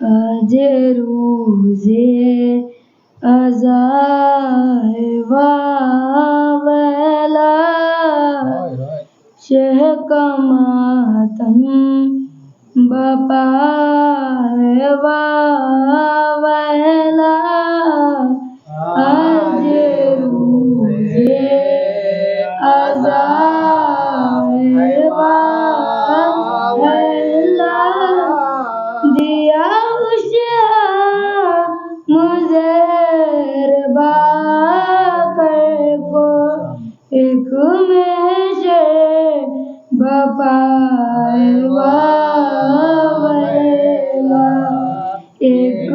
آج روزے ازاں واویلا شہ کا ماتم بپا واویلا آج روزے ازاں واویلا دیا مزہر باقر کو ایک محشر بپا واویلا ایک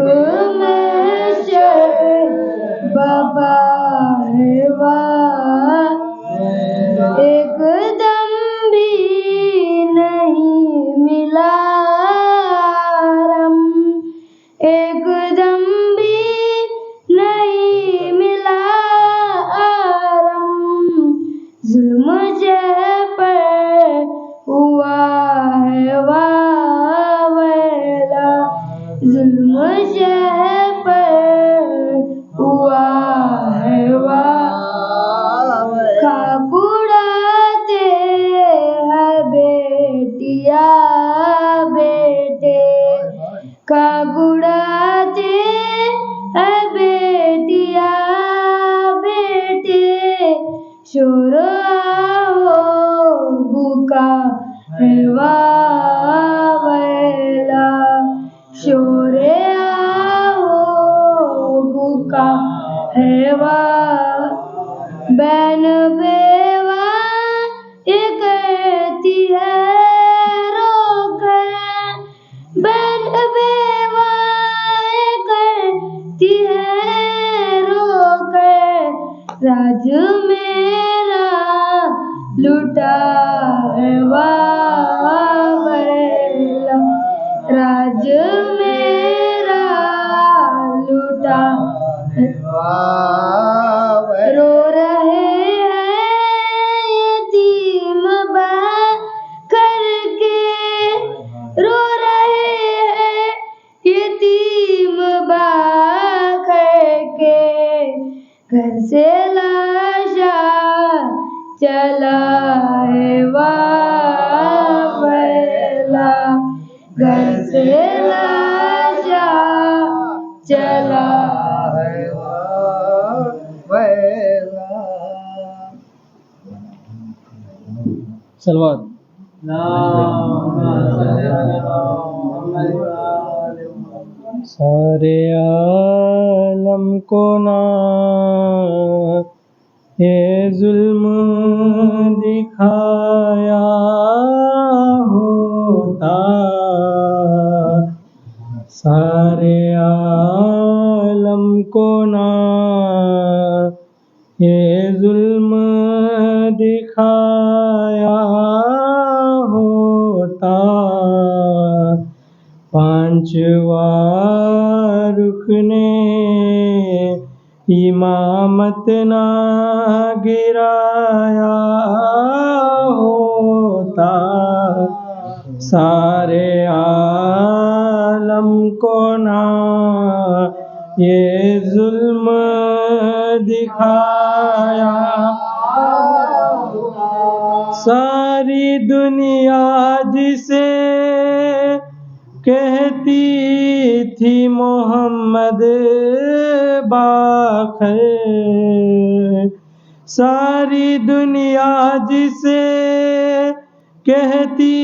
محشر بپا واویلا ایک دم بھی نہیں ملا ایک دم بھی نہیں ملا آرام ظلم جہ پر ہوا ہے واویلا ظلم جہ پر ہوا ہے واویلا خاک اڑاتے ہیں بیٹیا بیٹے خاک اڑاتے ہیں بیٹیا بیٹے شور بھوکا ہے واویلا شور بھوکا ہے بہن بیوہ یہ کہتی ہے رو کر بہن بیوہ یہ کہتی ہے رو کر راج میرا لٹا ہے واویلا راج میرا لٹا رو رہے ہیں یتیم بن کر کے رو رہے ہیں یتیم بن کر کے گھر سے لاشا چلا ہے واویلا گھر سے لاشا چلا ہے واویلا صلوات سارے عالم کو نہ یہ ظلم دکھایا ہوتا سارے عالم کو نہ یہ ظلم دکھایا ہوتا پانچواں رکن امامت نہ گرایا ہوتا سارے عالم کو نہ یہ ظلم دکھایا ساری دنیا جسے کہتی تھی محمد باخر ساری دنیا جسے کہتی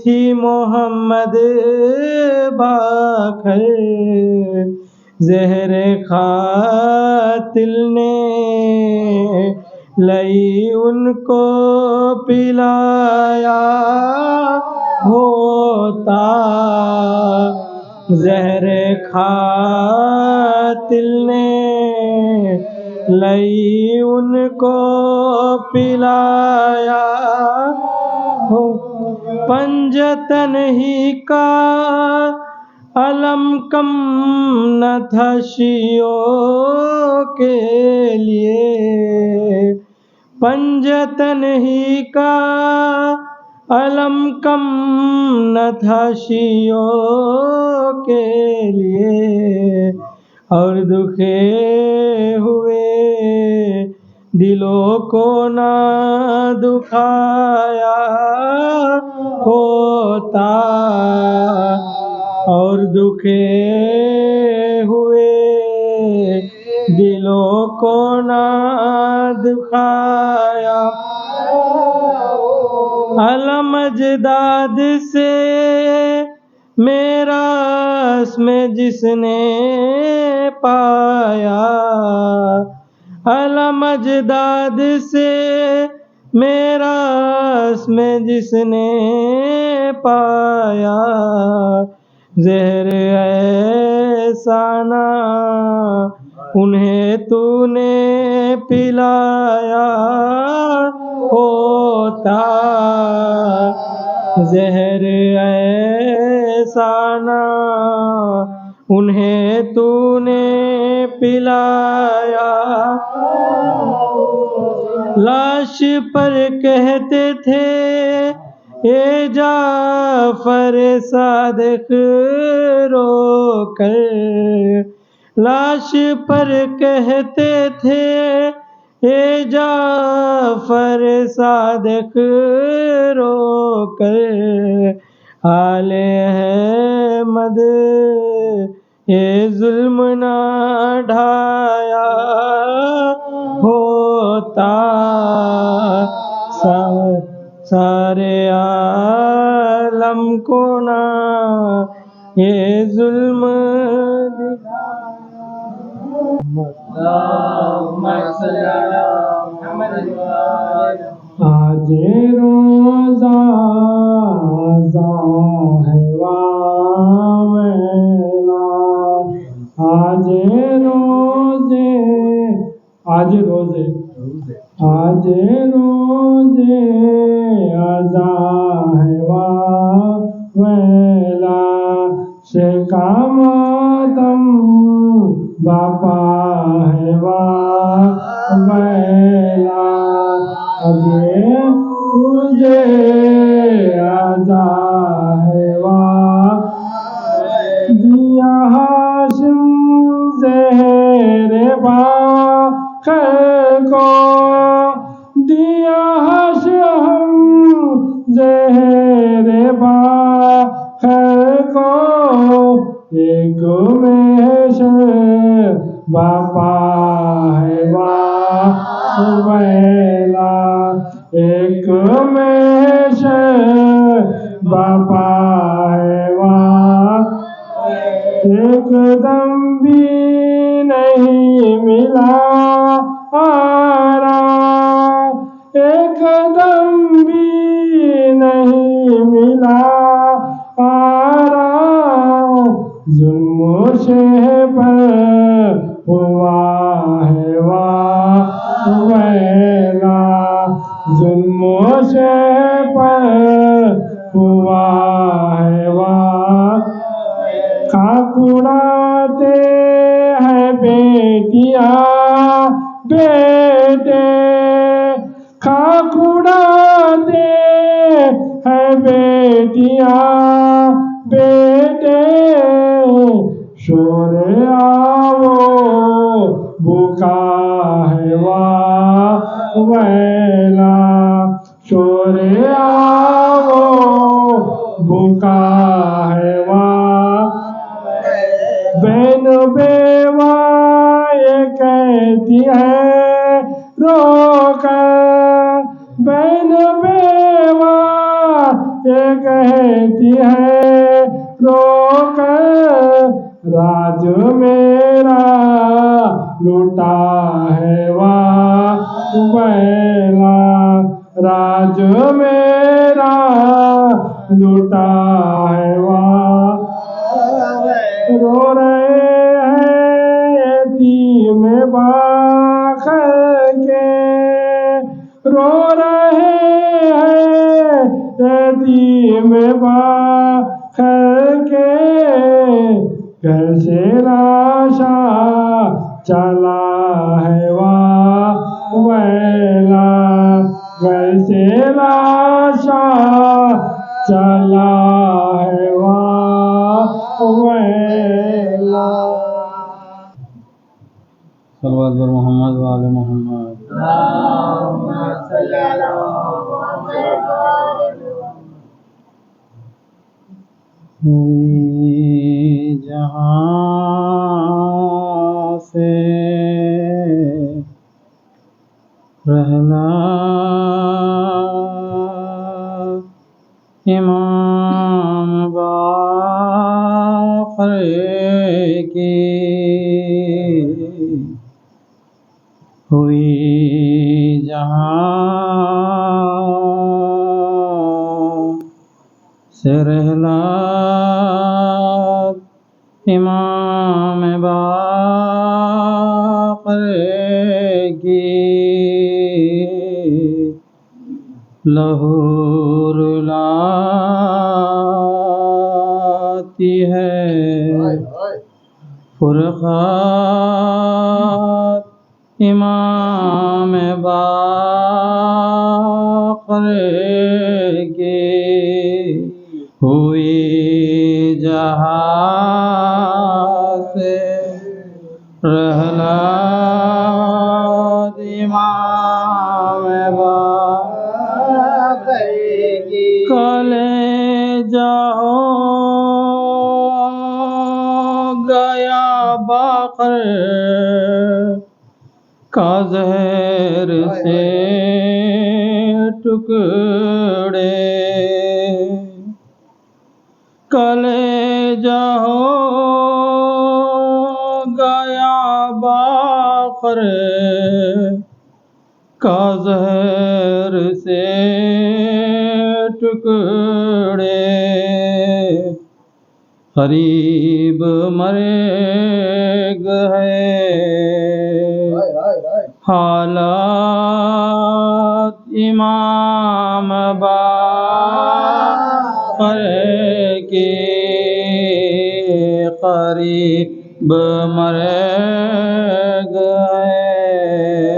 تھی محمد باخر زہر قاتل نے لئی ان کو پلایا ہوتا زہر قاتل نے لئی ان کو پلایا ہو پنجتن ہی کا علم کم نہ تھا شیعوں کے لیے پنجتن ہی کا علم کم نہ تھا شیعوں کے لیے، اور دکھے ہوئے دلوں کو نہ دکھایا ہوتا، اور دکھے ہوئے دلوں کو نہ دکھایا۔ علم اجداد سے میراث میں جس نے پایا، علم اجداد سے میراث میں جس نے پایا، زہر ایسا نہ انہیں تو نے پلایا ہوتا، زہر ایسا نہ انہیں تو نے پلایا۔ لاش پر کہتے تھے اے جعفر صادق رو کر، لاش پر کہتے تھے اے جعفر صادق رو کر، آل احمد یہ ظلم نہ ڈھایا ہوتا، سارے عالم کو نہ یہ ظلم آج روزہ ہے واویلا، آج روزے ازا ہے واویلا، شیخا ماتم باپا ہے واویلا، مجھے ازا ہے دیا ہاشم زہر باخر کو، دیا ہاشم زہر باخر کو، ایک محشر باپا ہے واویلا، ایک محشر باپا ہے ایک دم بھی نہیں ملا آرام، ایک دم بھی نہیں ملا آرام، ظلم و شہ پر ہوا ہے واویلا، ظلم و شہ پر ہوا ہے خاک اڑاتے ہیں بیٹیاں بیٹے، خاک اڑاتے ہیں بیٹیاں بیٹے، شور آؤ بھوکا ہے واویلا، شور آؤ بھوکا ہے بہن بیوہ یہ کہتی ہے رو کر، بہن بیوہ یہ کہتی ہے رو کر، راج میرا لوٹا ہے واویلا، راج میرا لوٹا ہے رو رہے ہیں یتیم باخر کے، رو رہے ہیں یتیم باخر کے، گھر سے لاشا چلا ہے واویلا، گھر سے لاشا درود بر محمد و آل محمد. اللهم صل على محمد وآل ہوئی جہاں سے رہنا امام باقر کی ہوئی جہاں سے رہنا امام باقر کی لہو رلاتی ہے فرقات امام باقر کی ہوئی جہاں سے رحلات امام باقر کی کلیجہ ہو گیا باقر کا زہر سے ٹکڑے کلیجہ ہو گیا باقر کا زہر سے ٹکڑے قریب مرگ ہے حالات امام باقر کی قریب مرگ ہے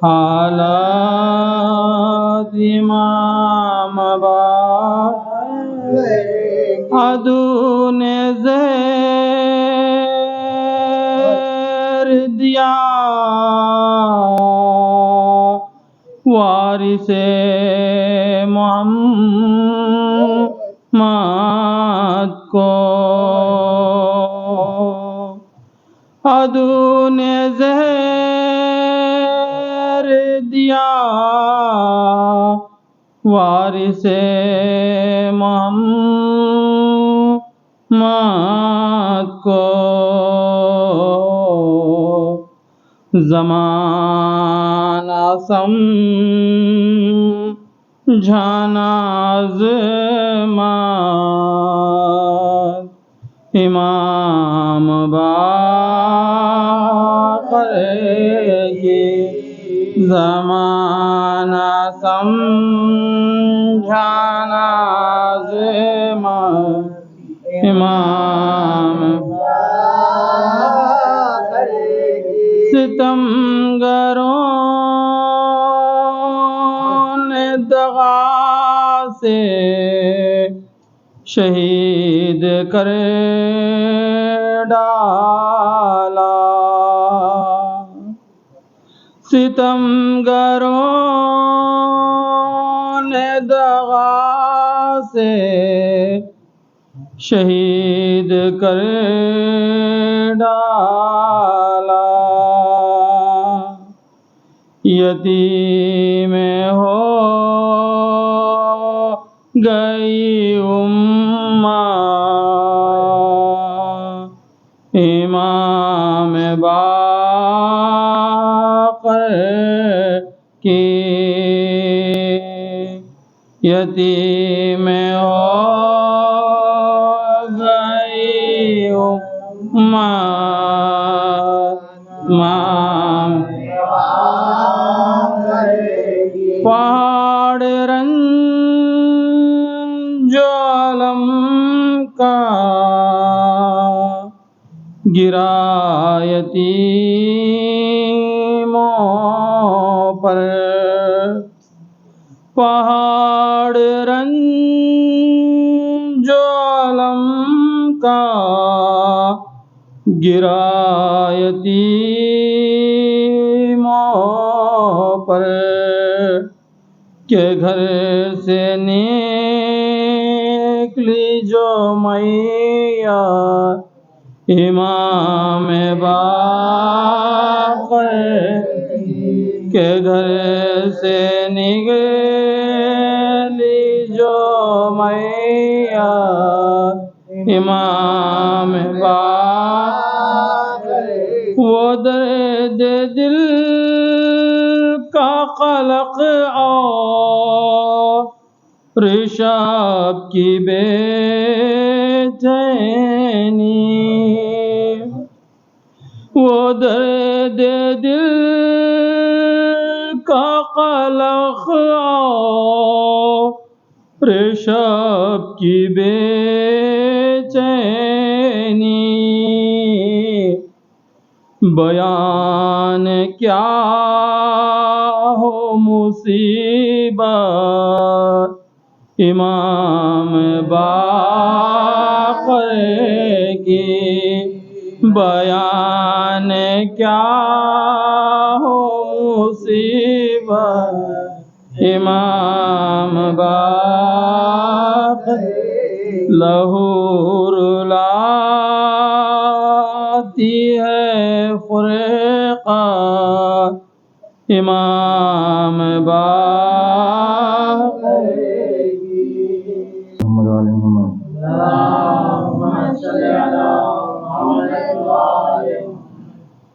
حالات امام باقر عدو نے زہر دیا وارث محمد کو عدو نے زہر دیا وارث محمد کو زمانہ سمجھانا عظمت امام باقر کی زمانہ سمجھانا عظمت امام باقر کی ستمگروں نے دغا سے شہید کر ڈالا ستمگروں نے دغا سے شہید کر ڈالا یتیم ہو گئی امت امام باقر کی یتیم ہو گئی امت امام پہاڑ رنج و علم کا گرا یتیموں پر پہاڑ رنج و علم کا گرا یتیموں کہ گھر سے نکلی جو میاں امام باقر کہ گھر سے نکلی جو میاں امام باقر وہ درد دل کا قلق اور رشاب کی بے چینی وہ درد دل کا قلق اور رشاب کی بے چینی بیان کیا ہو مصیبت امام باقر کی بیان کیا ہو مصیبت امام باقر لہو رلاتی ہے فرقہ امام باقر محمد علی محمد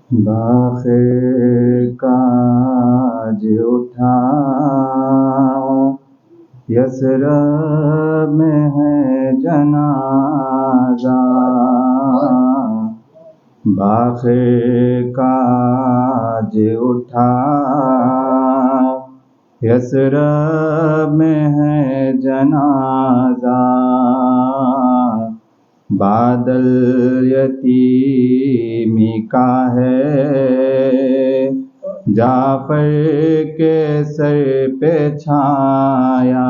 بآخر کاج اٹھاؤ یثرب میں ہے جنازہ بآخر کاج اٹھاؤ یثرب میں ہے جنازہ بادل یتیمی کا ہے جعفر کے سر پہ چھایا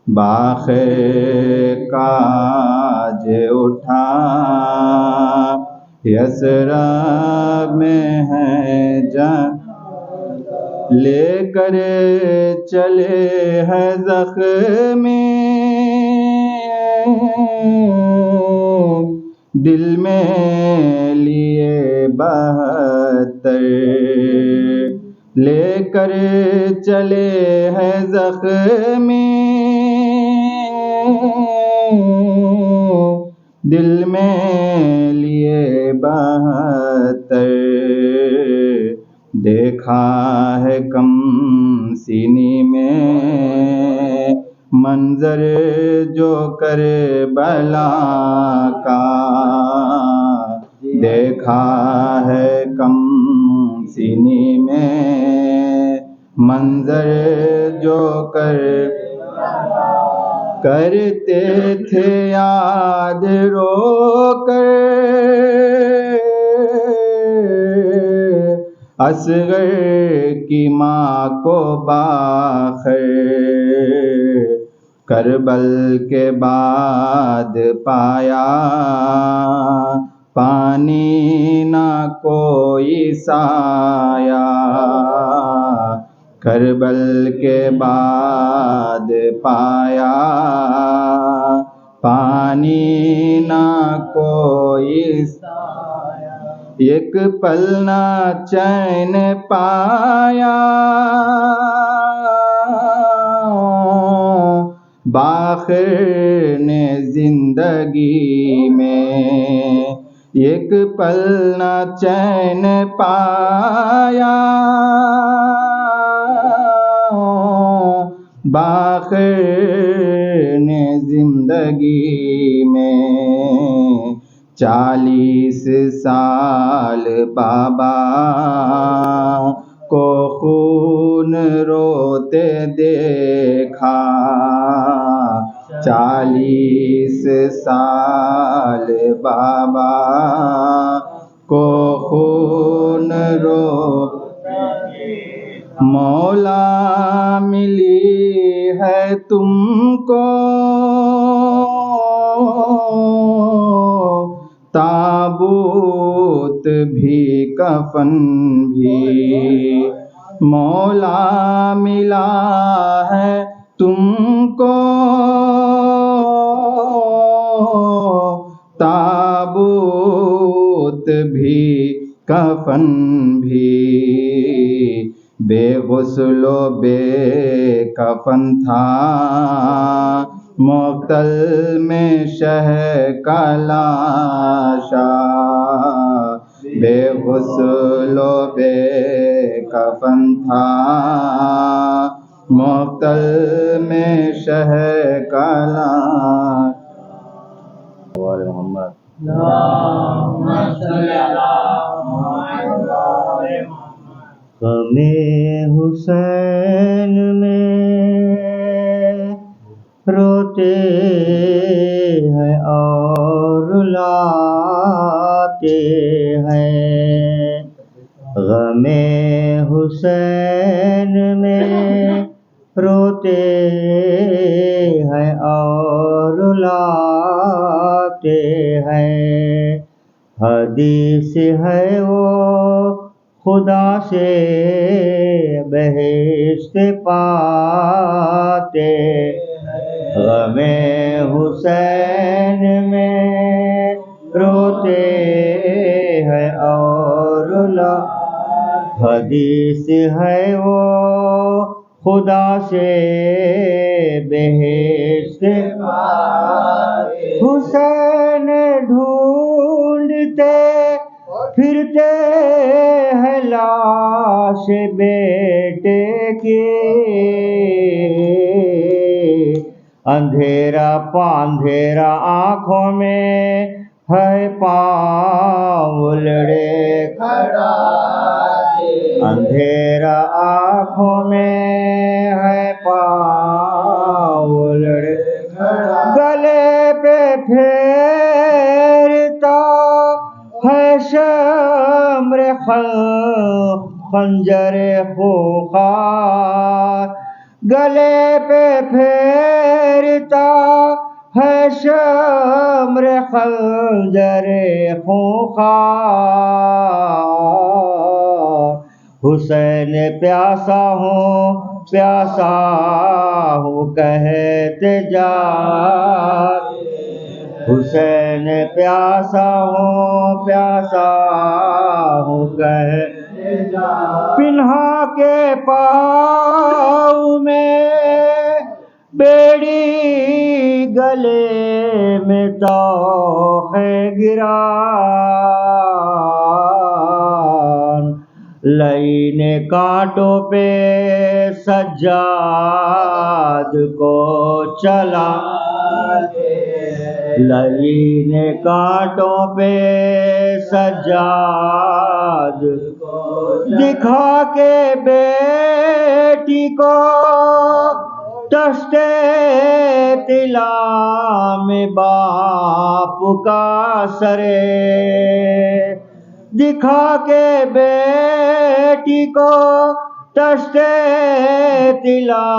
بآخر کاج اٹھا یثرب میں ہے لے کر چلے ہے زخمی دل میں لیے 72 لے کر چلے ہے زخمی دل میں لیے 72 دیکھا ہے کم سینی میں منظر جو کربلا کا دیکھا ہے کم سینی میں منظر جو کرتے تھے یاد رو کر اصغر کی ماں کو باخر کربل کے بعد پایا پانی نہ کوئی سایہ کربل کے بعد پایا پانی نہ کوئی ایک پل نہ چین پایا باخر نے زندگی میں ایک پل نہ چین پایا باخر نے زندگی میں 40 سال بابا کو خون روتے دیکھا 40 سال بابا کو خون مولا ملی ہے تم کو تابوت بھی کفن بھی مولا ملا ہے تم کو تابوت بھی کفن بھی، بے غسل و بے کفن تھا مقتل میں شہ کا لاشا، بے غسل و بے کفن تھا مقتل میں شہ کا لاشا۔ محمد غم حسین میں روتے ہیں اور رلاتے ہیں، غم حسین میں روتے ہیں اور رلاتے ہیں، حدیث ہے وہ خدا سے بہشت پاتے، غم حسین میں روتے ہیں اور حدیث ہے وہ خدا سے بہشت پاتے، حسین ڈھونڈتے پھرتے ہیں لاش بیٹے کی، اندھیرا پاندھیرا آنکھوں میں ہے پاؤں لڑے کھڑا، اندھیرا آنکھوں میں ہے پاؤں لڑے کھڑا، گلے پہ پھیرتا ہے شمر خنجر خونخوار، گلے پہ پھیرتا ہے شمر خنجر خونخوار، حسین پیاسا ہوں کہتے جا، حسین پیاسا ہوں کہتے جا، پنہا کے پاؤں میں بیڑی گلے میں طوق گران، لعین کانٹوں پہ سجاد کو چلا، لعین کانٹوں پہ سجاد دکھا کے بیٹی کو دشت طلا میں باپ کا سرے، دکھا کے بیٹی کو دشت طلا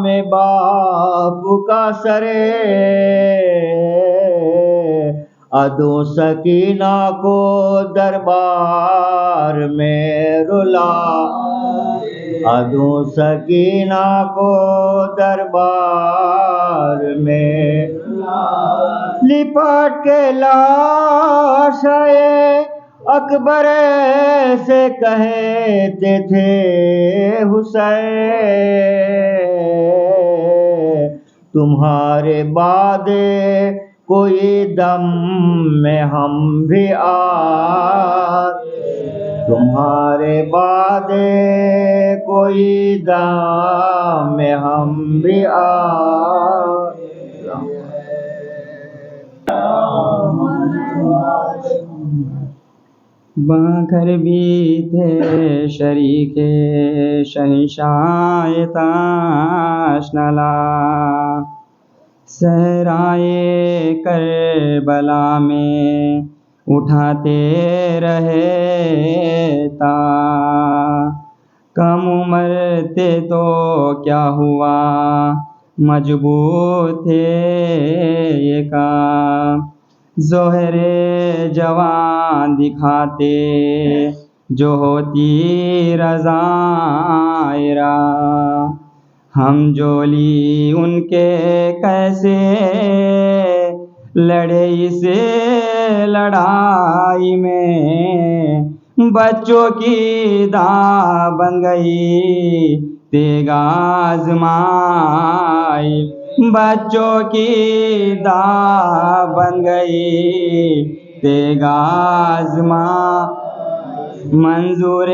میں باپ کا سرے، عدو سکینہ کو دربار میں رلا، عدو سکینہ کو دربار میں لپٹ کے لاش اکبر سے کہتے تھے حسین، تمہارے بعد کوئی دم میں ہم بھی تمہارے بعد کوئی دم میں ہم بھی باکر بھی تھے شریک شہنشاہ تاشنلا، صحرائے کربلا میں اٹھاتے رہے تا، کم عمر تھے تو کیا ہوا مجبور تھے یہ کام، ظہر جوان دکھاتے جو ہوتی رضائرہ، ہم جولی ان کے کیسے لڑے اس لڑائی میں، بچوں کی داں بن گئی تیغ آزمائی، بچوں کی داں بن گئی تیغ آزمائی۔ منظور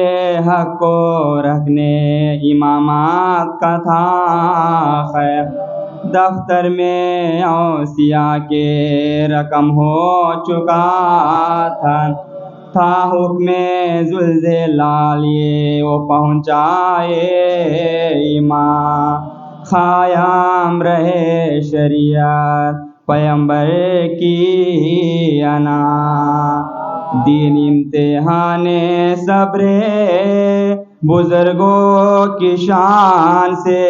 حق کو رکھنے امامات کا تھا خیر، دفتر میں اوصیاء کے رقم ہو چکا تھا حکم ذوالجلال یہ وہ پہنچائے امام، قائم رہے شریعت پیغمبر کی انا، دین امتحان صبر بزرگوں کی شان سے،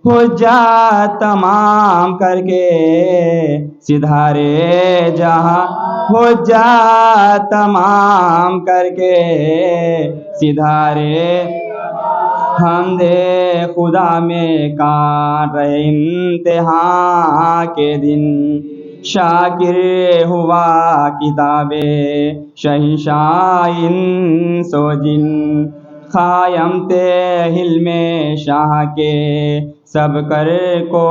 حجت تمام کر کے سدھارے جہاں، حجت تمام کر کے سدھارے، حمد خدا میں کاٹ رہے امتحان کے دن، شاکر ہوا کتاب شہنشاہ انس و جن، قائم تھے حلم شاہ کے سب کر کو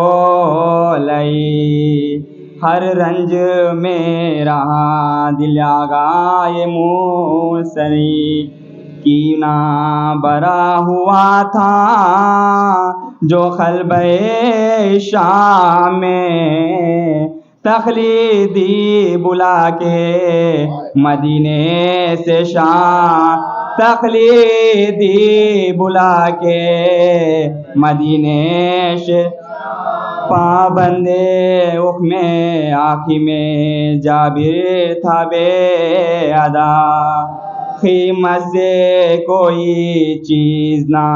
لئی، ہر رنج میں رہا دل آگائے موسری، کینہ برا ہوا تھا جو قلبِ شام میں، تخلیدی بلا کے مدینے سے شام، تخلیدی بلا کے مدینے سے، پابند حکم آخی میں جابر تھا بے ادا، قیمت سے کوئی چیز نہ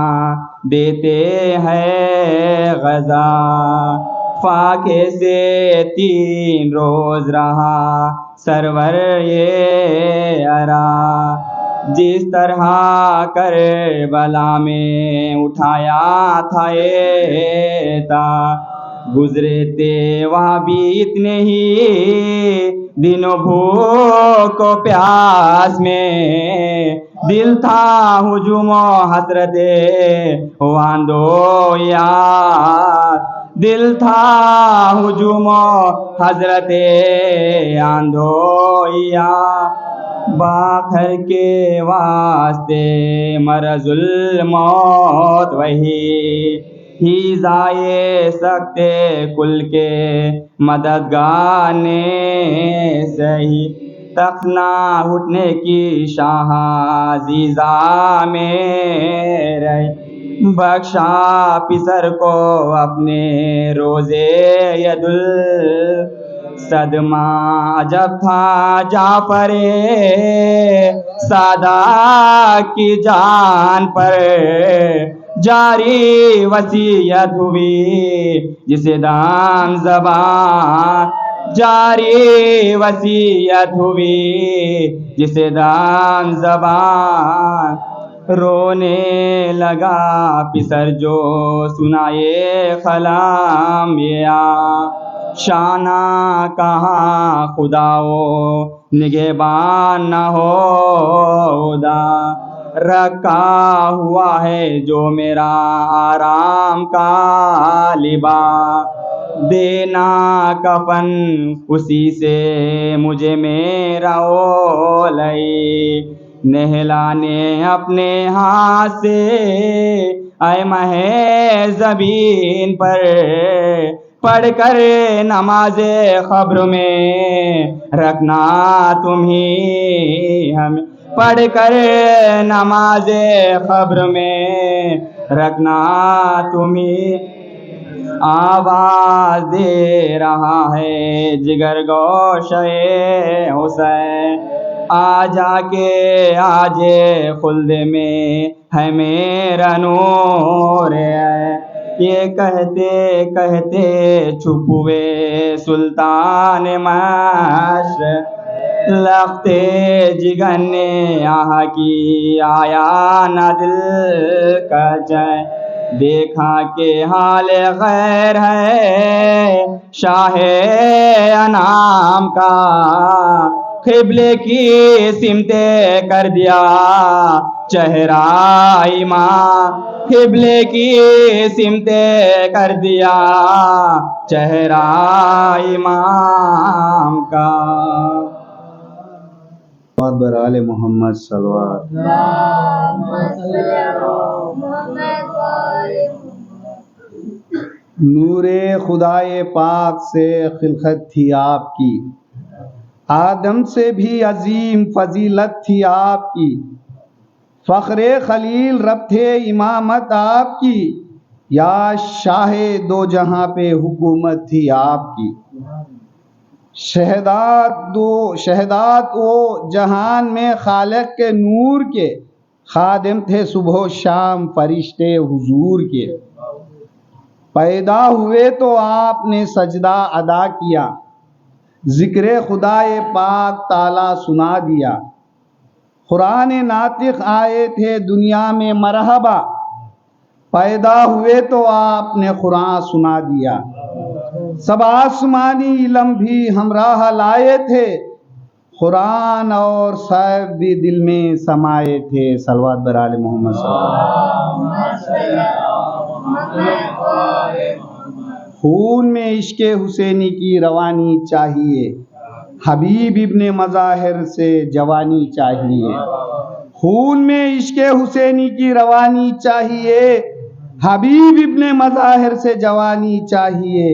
دیتے ہیں غذا، فاقے سے 3 روز رہا سرور یہ ارا، جس طرح کربلا میں اٹھایا تھا یہ تا، گزرے تھے وہاں بھی اتنے ہی دنوں بھوک و پیاس میں، دل تھا ہجوم و حسرت واندو یار، دل تھا ہجوم و حسرت آندو یار، باخر کے واسطے مرض الموت وہی ہی زائے سکتے کل کے مددگار نے سہی، تخت نہ اٹھنے کی شاہ عزیزہ میں رہی، بخشا پسر کو اپنے روزے ید صدمہ، عجب تھا جعفر صادق کی جان پر، جاری وصیت ہوئی جسے دم زبان، جاری وصیت ہوئی جسے دم زبان، رونے لگا پسر جو سنائے قلم یا، شانہ کہاں خداو نگہبان نہ ہودا، رکھا ہوا ہے جو میرا آرام کا لباس، دینا کفن اسی سے مجھے میرا اولئی، نہلانے اپنے ہاتھ سے اے مہ زمین پر، پڑھ کر نماز قبر میں رکھنا تم ہی ہمیں، پڑھ کر نماز قبر میں رکھنا تم ہی، آواز دے رہا ہے جگر گوشے حسین، آجا کے آج خلد میں ہے میرا نور ہے، یہ کہتے کہتے چھپ ہوئے سلطان مشرق، لختے جگر نے آہ کی آیا نہ دل کا چین دیکھا کہ حال غیر ہے شاہ انعام کا قبلے کی سمت کر دیا چہرہ ایمان قبلے کی سمت کر دیا چہرہ امام کا بہت برال محمد صلوات نور خدائے پاک سے خلقت تھی آپ کی آدم سے بھی عظیم فضیلت تھی آپ کی فخر خلیل رب تھے امامت آپ کی یا شاہ دو جہاں پہ حکومت تھی آپ کی شہدات وہ جہان میں خالق کے نور کے خادم تھے صبح و شام فرشتے حضور کے پیدا ہوئے تو آپ نے سجدہ ادا کیا ذکر خدائے پاک تعالی سنا دیا قرآن ناطق آئے تھے دنیا میں مرحبا پیدا ہوئے تو آپ نے قرآن سنا دیا سب آسمانی علم بھی ہمراہ لائے تھے قرآن اور صاحب بھی دل میں سمائے تھے صلوات بر آل محمد صلی اللہ علیہ وسلم خون میں عشق حسینی کی روانی چاہیے حبیب ابن مظاہر سے جوانی چاہیے خون میں عشق حسینی کی روانی چاہیے حبیب ابن مظاہر سے جوانی چاہیے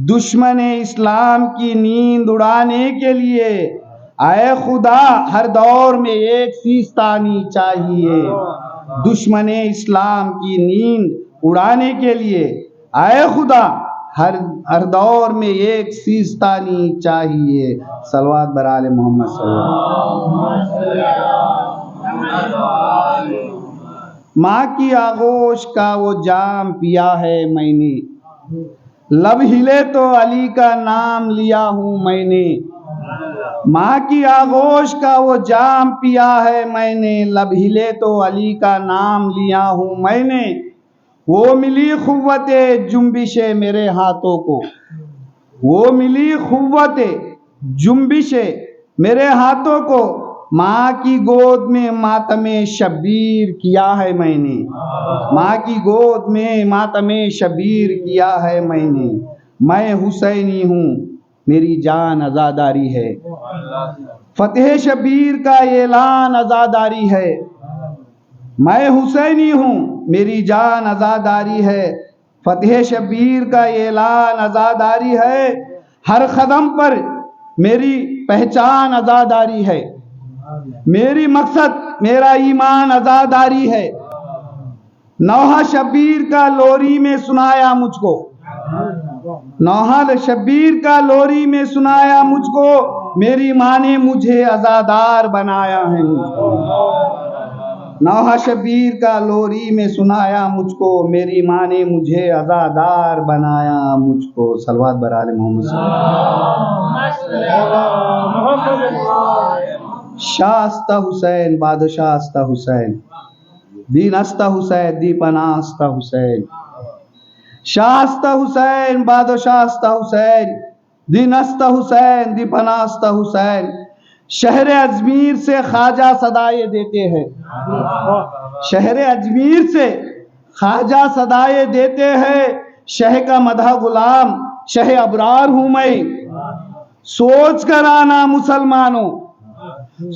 دشمن اسلام کی نیند اڑانے کے لیے اے خدا ہر دور میں ایک سیستانی چاہیے دشمن اسلام کی نیند اڑانے کے لیے اے خدا ہر دور میں ایک سیستانی چاہیے صلوات بر آل محمد صلی اللہ علیہ وسلم ماں کی آغوش کا وہ جام پیا ہے میں نے لب ہلے تو علی کا نام لیا ہوں میں نے ماں کی آغوش کا وہ جام پیا ہے میں نے لب ہلے تو علی کا نام لیا ہوں میں نے وہ ملی قوت جنبش میرے ہاتھوں کو وہ ملی قوت جنبش میرے ہاتھوں کو ماں کی گود میں ماتم شبیر کیا ہے میں نے ماں کی گود میں ماتم شبیر کیا ہے میں حسینی ہوں میری جان عزاداری ہے فتح شبیر کا اعلان عزاداری ہے میں حسینی ہوں میری جان عزاداری ہے فتح شبیر کا اعلان عزاداری ہے ہر قدم پر میری پہچان عزاداری ہے میری مقصد میرا ایمان عزاداری ہے نوحہ شبیر کا لوری میں سنایا مجھ کو نوحہ شبیر کا لوری میں سنایا مجھ کو میری ماں نے مجھے عزادار بنایا ہے نوحہ شبیر کا لوری میں سنایا مجھ کو میری ماں نے مجھے عزادار بنایا مجھ کو صلوات بر آل محمد صلی اللہ علیہ وسلم شاستہ حسین بادشاہ استہ حسین دین استہ حسین دی پناہ استہ حسین شاستہ حسین بادشاہ استہ حسین دین استہ حسین دی پناہ استہ حسین شہر اجمیر سے خواجہ صدائے دیتے ہیں شہر اجمیر سے خواجہ صدائے دیتے ہیں شہ کا مدح غلام شہ ابرار ہوں میں سوچ کر آنا مسلمانوں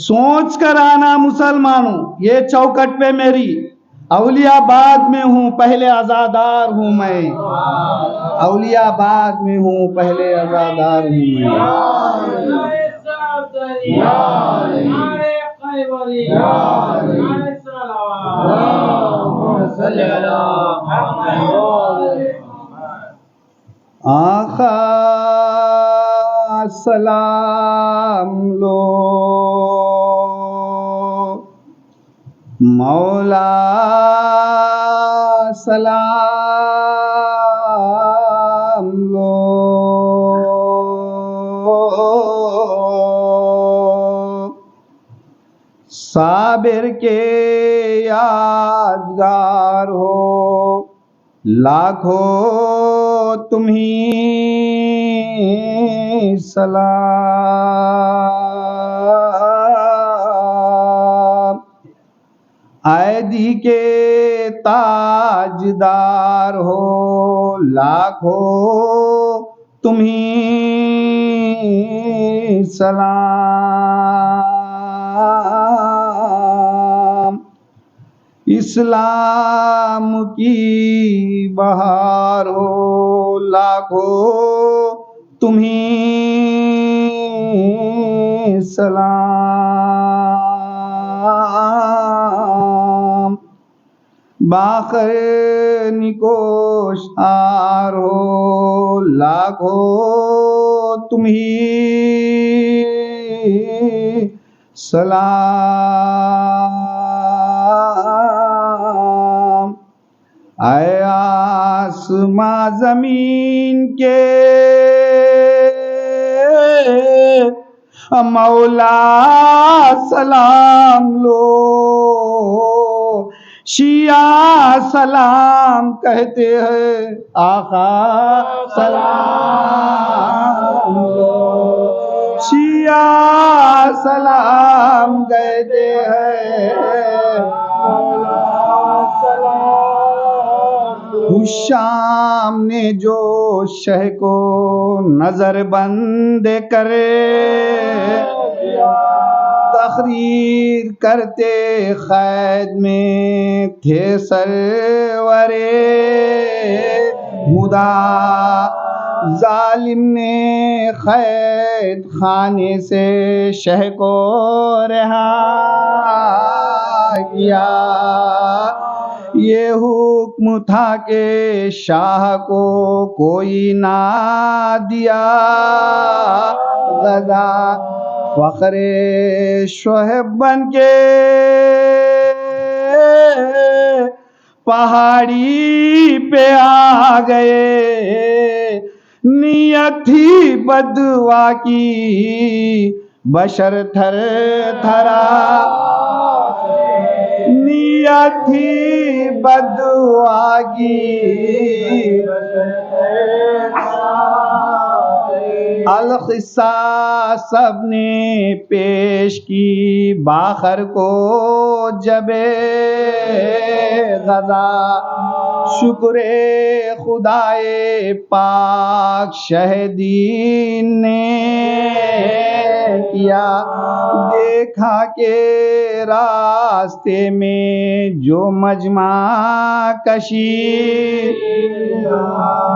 سوچ کر آنا مسلمانوں یہ چوکٹ پہ میری اولیاء آباد میں ہوں پہلے عزادار ہوں میں اولیاء آباد میں ہوں پہلے عزادار ہوں میں آقا سلام لو مولا سلام لو صابر کے یادگار ہو لاکھوں تمہیں سلام، ایدی کے تاجدار ہو لاکھوں تمہیں سلام، اسلام کی بہار ہو لاکھوں تمہیں سلام، باخر نکوشار ہو لاکھوں تمہیں سلام، اے آسماں زمین کے مولا سلام لو، شیعہ سلام کہتے ہیں آقا سلام لو، شیعہ سلام کہتے ہیں مولا سلام لو، شام نے جو شہ کو نظر بند کرے تقریر کرتے قید میں تھے سرورے خدا، ظالم نے قید خانے سے شہ کو رہا کیا، یہ حکم تھا کہ شاہ کو کوئی نہ دیا غذا، فخر شعیب بن کے پہاڑی پہ آ گئے، نیت تھی بددعا کی بشر تھر تھرا، نیت تھی بددعا کی القصہ سب نے پیش کی باخر کو جب غذا، شکر خدائے پاک شہدین نے کیا، دیکھا کہ راستے میں جو مجمع کشی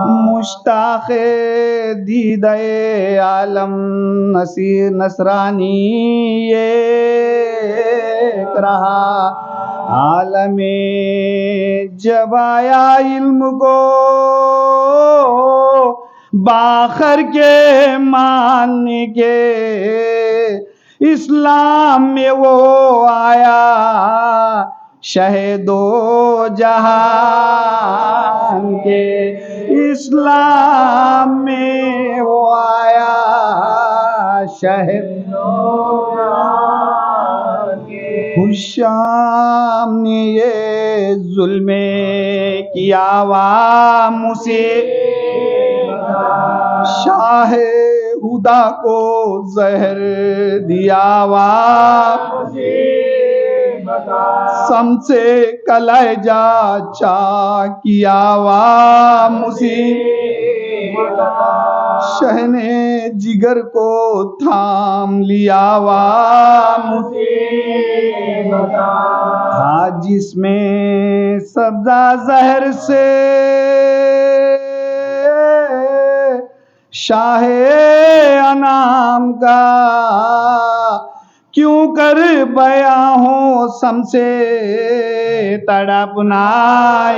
مشتاق دیدہ عالم نصرانی ایک رہا، عالم جب آیا علم کو باخر کے ماننے کے، اسلام میں وہ آیا شہدو جہان کے، اسلام میں وہ آیا شہدو جہان کے، شام نے یہ ظلم کیا عوام سے، شاہ خدا کو زہر دیا عوام سے، سم سے کلیجہ چاک کیا عوام سے، شہ نے جگر کو تھام لیا عوام سے، تھا جس میں سبزہ زہر سے شاہ انام کا، کیوں کر بیاں ہو سم سے تڑپنا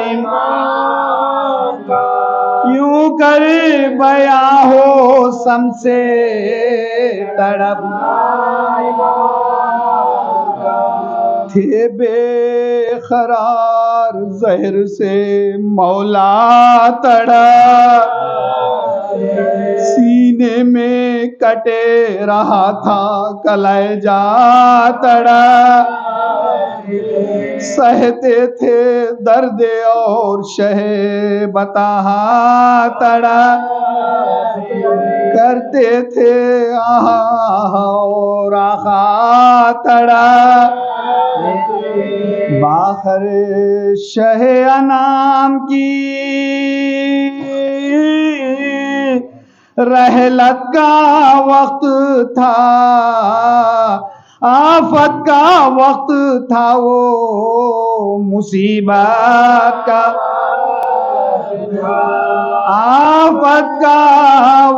امام کا، کیوں کر بیاں ہو سم سے تڑپنا امام کا، تھے بے قرار زہر سے مولا تڑپ سینے میں کٹے رہا تھا کلیجہ تڑا، سہتے تھے درد اور شہ بتاہا تڑا، کرتے تھے آہا اور آہا تڑا، باخر شہ انام کی رحلت کا وقت تھا، آفت کا وقت تھا وہ مصیبت کا، آفت کا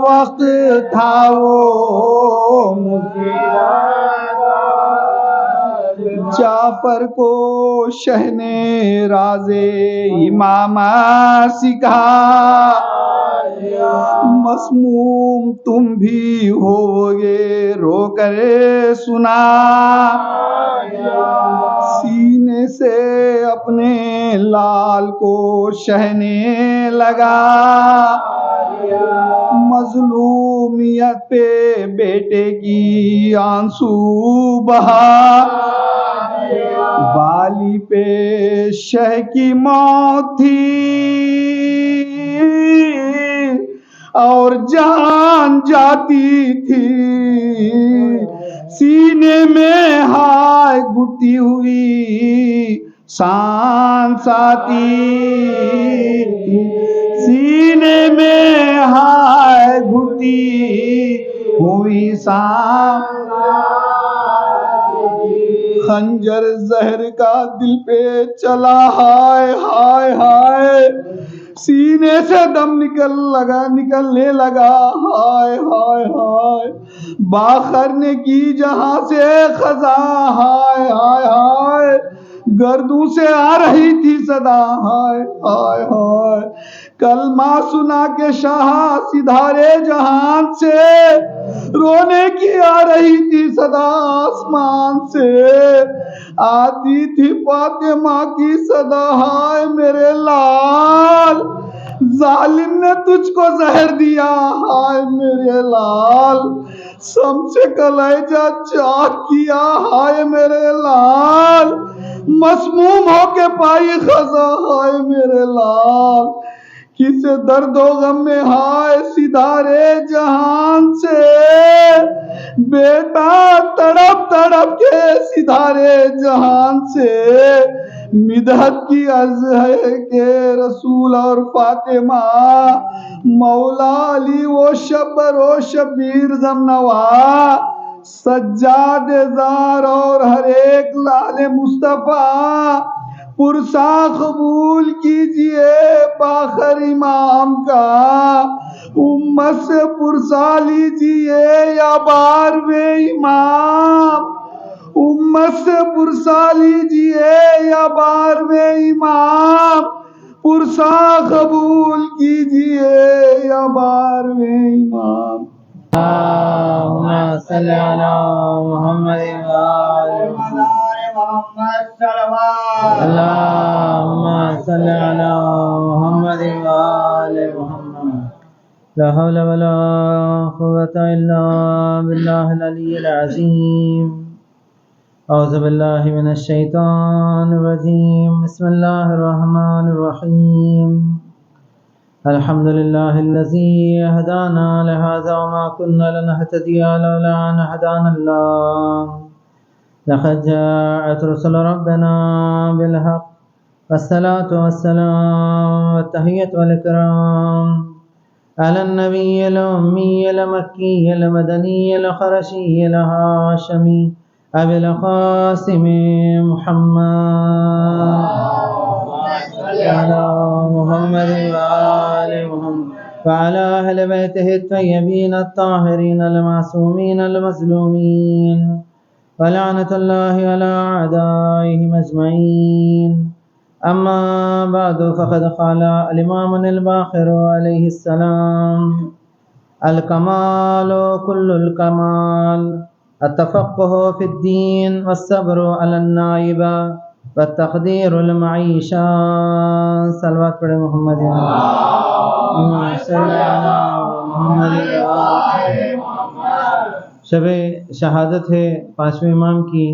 وقت تھا وہ مصیبت کا، جعفر کو شہ نے راز امامہ سکھا، مسموم تم بھی ہوگے رو کر سنا، سینے سے اپنے لال کو شہنے لگا، مظلومیت پہ بیٹے کی آنسو بہا، بالی پہ شہ کی موت تھی اور جان جاتی تھی، سینے میں ہائے گھٹتی ہوئی سانس آتی، سینے میں ہائے گھٹتی ہوئی سانس آتی، خنجر زہر کا دل پہ چلا ہائے ہائے ہائے، سینے سے دم نکلنے لگا ہائے ہائے ہائے، باخر نے کی جہاں سے خزاں ہائے ہائے ہائے، گردوں سے آ رہی تھی صدا ہائے ہائے ہائے، کلمہ سنا کے شاہ سدھارے جہان سے، رونے کی آ رہی تھی صدا آسمان سے، آتی تھی فاطمہ کی صدا ہائے میرے لال، ظالم نے تجھ کو زہر دیا ہائے میرے لال، سم سے کلیجہ چاک کیا ہائے میرے لال، مسموم ہو کے پائی خزاں ہائے میرے لال، کسے درد و غم میں ہائے سدھارے جہان سے، بیٹا تڑپ تڑپ کے سدھارے جہان سے، مدحت کی عرض ہے کہ رسول اور فاطمہ، مولا علی و شبر و شبیر زمنوا، سجاد زار اور ہر ایک لال مصطفیٰ، پرسا قبول کیجئے باخر امام کا، امت سے پرسا لیجئے یا بارویں امام، امت سے پرسا لیجئے یا بارویں امام، پرسا قبول کیجئے یا بارویں امام۔ اللهم صل على محمد وآل محمد صلوات، اللهم صل على محمد وآل محمد، لا حول ولا قوة إلا بالله العلي العظيم، أعوذ بالله من الشيطان الرجيم، بسم الله الرحمن الرحيم، الحمد لله الذي هدانا لهذا وما كنا لنهتدي لولا أن هدانا الله، لقد جاءت رسل ربنا بالحق، والصلاة والسلام والتحية والإكرام على النبي الأمي المكي المدني الخرشي الهاشمي أبي القاسم محمد على محمد وآل محمد وعلى أهل بيته الطيبين الطاهرين المعصومين المظلومين، ولعنة الله على أعدائهم أجمعين، أما بعد، فقد قال الإمام الباقر عليه السلام: الكمال كل الكمال، التفقه في الدين، والصبر على النائبة، والتقدير المعيشة۔ صلوات پڑھیں محمد، اللهم صل على محمد وآل شب شہادت ہے پانچویں امام کی۔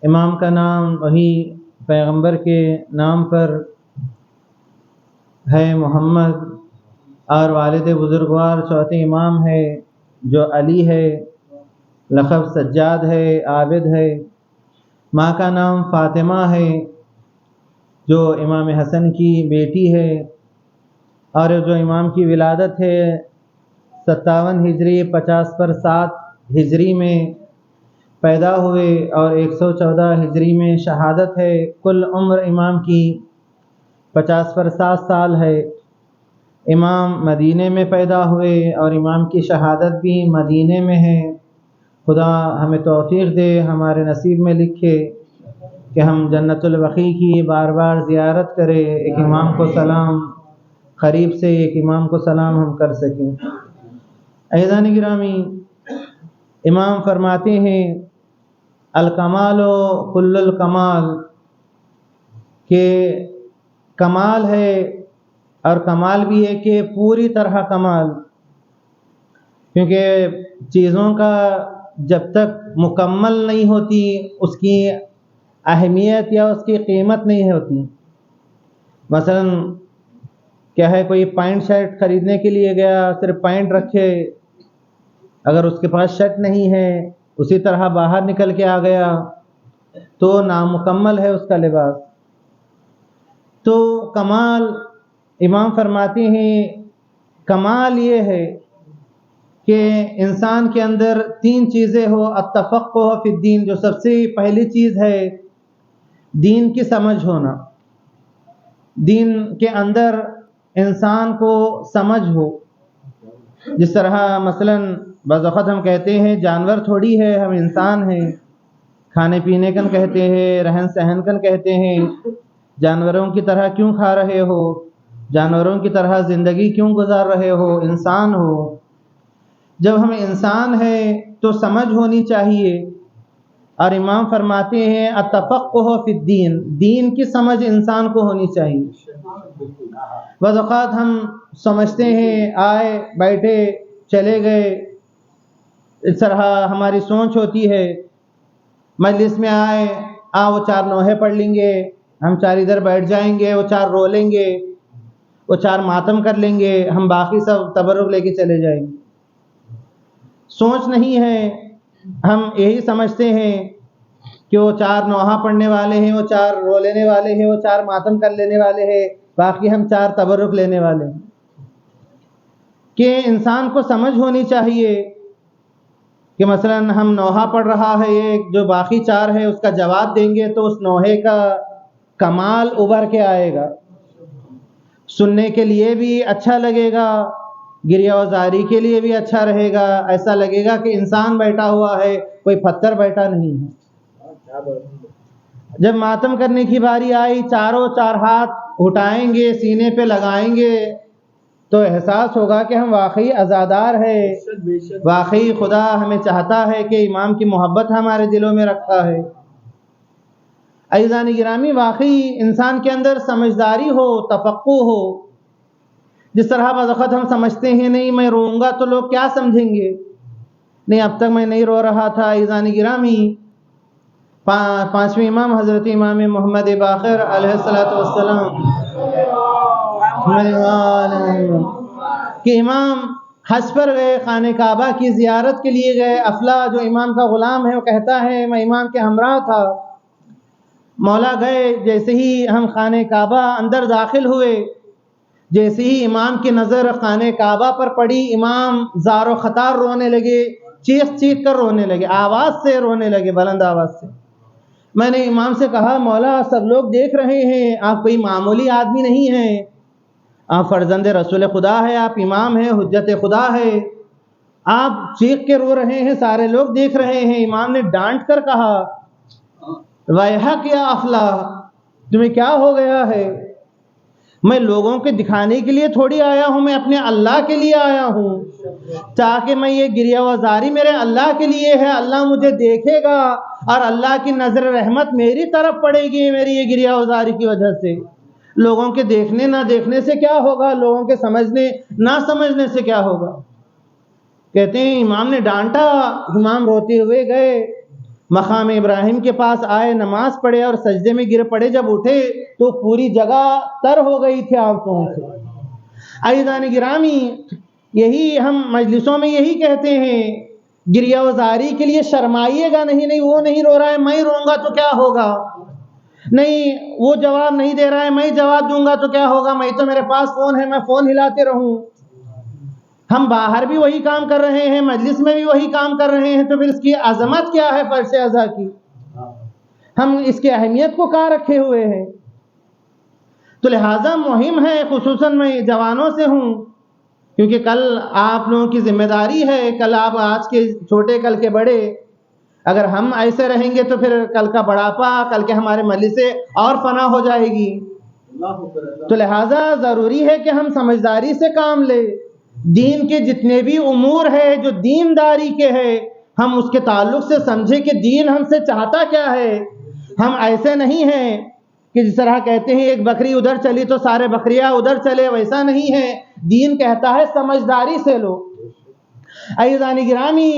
امام کا نام وہی پیغمبر کے نام پر ہے محمد، اور والد بزرگوار چوتھے امام ہے جو علی ہے، لقب سجاد ہے، عابد ہے۔ ماں کا نام فاطمہ ہے جو امام حسن کی بیٹی ہے، اور جو امام کی ولادت ہے 57 ہجری 50/7 ہجری میں پیدا ہوئے، اور 114 ہجری میں شہادت ہے۔ کل عمر امام کی 50/7 سال ہے۔ امام مدینے میں پیدا ہوئے اور امام کی شہادت بھی مدینے میں ہے۔ خدا ہمیں توفیق دے، ہمارے نصیب میں لکھے کہ ہم جنت البقیع کی بار بار زیارت کریں، ایک امام کو سلام قریب سے ایک امام کو سلام ہم کر سکیں۔ عزیزان گرامی، امام فرماتے ہیں الکمال و کل الکمال، کہ کمال ہے اور کمال بھی ہے کہ پوری طرح کمال، کیونکہ چیزوں کا جب تک مکمل نہیں ہوتی اس کی اہمیت یا اس کی قیمت نہیں ہوتی۔ مثلا کیا ہے، کوئی پینٹ شرٹ خریدنے کے لیے گیا، صرف پینٹ رکھے، اگر اس کے پاس شرٹ نہیں ہے اسی طرح باہر نکل کے آ گیا تو نامکمل ہے اس کا لباس۔ تو کمال، امام فرماتے ہیں کمال یہ ہے کہ انسان کے اندر 3 چیزیں ہو۔ التفقہ فی الدین، جو سب سے پہلی چیز ہے دین کی سمجھ ہونا، دین کے اندر انسان کو سمجھ ہو۔ جس طرح مثلا بعض وقت ہم کہتے ہیں جانور تھوڑی ہے، ہم انسان ہیں، کھانے پینے کن کہتے ہیں، رہن سہن کن کہتے ہیں، جانوروں کی طرح کیوں کھا رہے ہو، جانوروں کی طرح زندگی کیوں گزار رہے ہو، انسان ہو۔ جب ہم انسان ہیں تو سمجھ ہونی چاہیے، اور امام فرماتے ہیں التفقہ فی الدین، دین کی سمجھ انسان کو ہونی چاہیے۔ بعض اوقات ہم سمجھتے ہیں آئے بیٹھے چلے گئے، اس طرح ہماری سوچ ہوتی ہے، مجلس میں آئے وہ 4 نوحے پڑھ لیں گے، ہم 4 ادھر بیٹھ جائیں گے، وہ 4 رو لیں گے، وہ 4 ماتم کر لیں گے، ہم باقی سب تبرک لے کے چلے جائیں گے۔ سوچ نہیں ہے، ہم یہی سمجھتے ہیں کہ وہ 4 نوحہ پڑھنے والے ہیں، وہ 4 رو لینے والے ہیں، وہ 4 ماتم کر لینے والے ہیں، باقی ہم 4 تبرک لینے والے ہیں۔ کہ انسان کو سمجھ ہونی چاہیے کہ مثلا ہم نوحہ پڑھ رہا ہے ایک، جو باقی 4 ہے اس کا جواب دیں گے تو اس نوحے کا کمال ابھر کے آئے گا، سننے کے لیے بھی اچھا لگے گا، گریہ وزاری کے لیے بھی اچھا رہے گا، ایسا لگے گا کہ انسان بیٹھا ہوا ہے، کوئی پتھر بیٹھا نہیں ہے۔ جب ماتم کرنے کی باری آئی، 4 ہاتھ اٹھائیں گے، سینے پہ لگائیں گے تو احساس ہوگا کہ ہم واقعی عزادار ہے، واقعی خدا ہمیں چاہتا ہے کہ امام کی محبت ہمارے دلوں میں رکھا ہے۔ عزیزان گرامی، واقعی انسان کے اندر سمجھداری ہو، تفقہ ہو۔ جس طرح بعض وقت ہم سمجھتے ہیں نہیں میں روں گا تو لوگ کیا سمجھیں گے، نہیں اب تک میں نہیں رو رہا تھا۔ عزیزان گرامی، 5ویں امام حضرت امام محمد باقر علیہ السلام کہ امام حج پر گئے، خانہ کعبہ کی زیارت کے لیے گئے۔ افلا جو امام کا غلام ہے وہ کہتا ہے میں امام کے ہمراہ تھا، مولا گئے، جیسے ہی ہم خانہ کعبہ اندر داخل ہوئے، جیسے ہی امام کی نظر خانہ کعبہ پر پڑی، امام زار و خطار رونے لگے، چیخ کر رونے لگے، آواز سے رونے لگے، بلند آواز سے۔ میں نے امام سے کہا مولا سب لوگ دیکھ رہے ہیں، آپ کوئی معمولی آدمی نہیں ہیں، آپ فرزند رسول خدا ہے، آپ امام ہیں، حجت خدا ہے، آپ چیخ کے رو رہے ہیں، سارے لوگ دیکھ رہے ہیں۔ امام نے ڈانٹ کر کہا ویحک یا افلا، تمہیں کیا ہو گیا ہے؟ میں لوگوں کے دکھانے کے لیے تھوڑی آیا ہوں، میں اپنے اللہ کے لیے آیا ہوں، تاکہ میں یہ گریہ وزاری میرے اللہ کے لیے ہے، اللہ مجھے دیکھے گا اور اللہ کی نظر رحمت میری طرف پڑے گی میری یہ گریہ وزاری کی وجہ سے۔ لوگوں کے دیکھنے نہ دیکھنے سے کیا ہوگا، لوگوں کے سمجھنے نہ سمجھنے سے کیا ہوگا۔ کہتے ہیں امام نے ڈانٹا، امام روتے ہوئے گئے مقام ابراہیم کے پاس آئے، نماز پڑھے اور سجدے میں گر پڑے، جب اٹھے تو پوری جگہ تر ہو گئی تھی آنسوؤں سے۔ عزیزان گرامی، یہی ہم مجلسوں میں یہی کہتے ہیں، گریہ وزاری کے لیے شرمائیے گا نہیں، نہیں وہ نہیں رو رہا ہے میں روں گا تو کیا ہوگا، نہیں وہ جواب نہیں دے رہا ہے میں جواب دوں گا تو کیا ہوگا، میں تو میرے پاس فون ہے میں فون ہلاتے رہوں۔ ہم باہر بھی وہی کام کر رہے ہیں، مجلس میں بھی وہی کام کر رہے ہیں، تو پھر اس کی عظمت کیا ہے فرش ازا کی، ہم اس کی اہمیت کو کہاں رکھے ہوئے ہیں۔ تو لہٰذا مہم ہے، خصوصاً میں جوانوں سے ہوں، کیونکہ کل آپ لوگوں کی ذمہ داری ہے، کل آپ آج کے چھوٹے کل کے بڑے، اگر ہم ایسے رہیں گے تو پھر کل کا بڑھاپا، کل کے ہمارے مجلسیں اور فنا ہو جائے گی۔ تو لہٰذا ضروری ہے کہ ہم سمجھداری سے کام لیں، دین کے جتنے بھی امور ہے جو دینداری کے ہے، ہم اس کے تعلق سے سمجھیں کہ دین ہم سے چاہتا کیا ہے۔ ہم ایسے نہیں ہیں کہ جس طرح کہتے ہیں ایک بکری ادھر چلی تو سارے بکریاں ادھر چلے، ویسا نہیں ہے۔ دین کہتا ہے سمجھداری سے لو۔ عزیزان گرامی،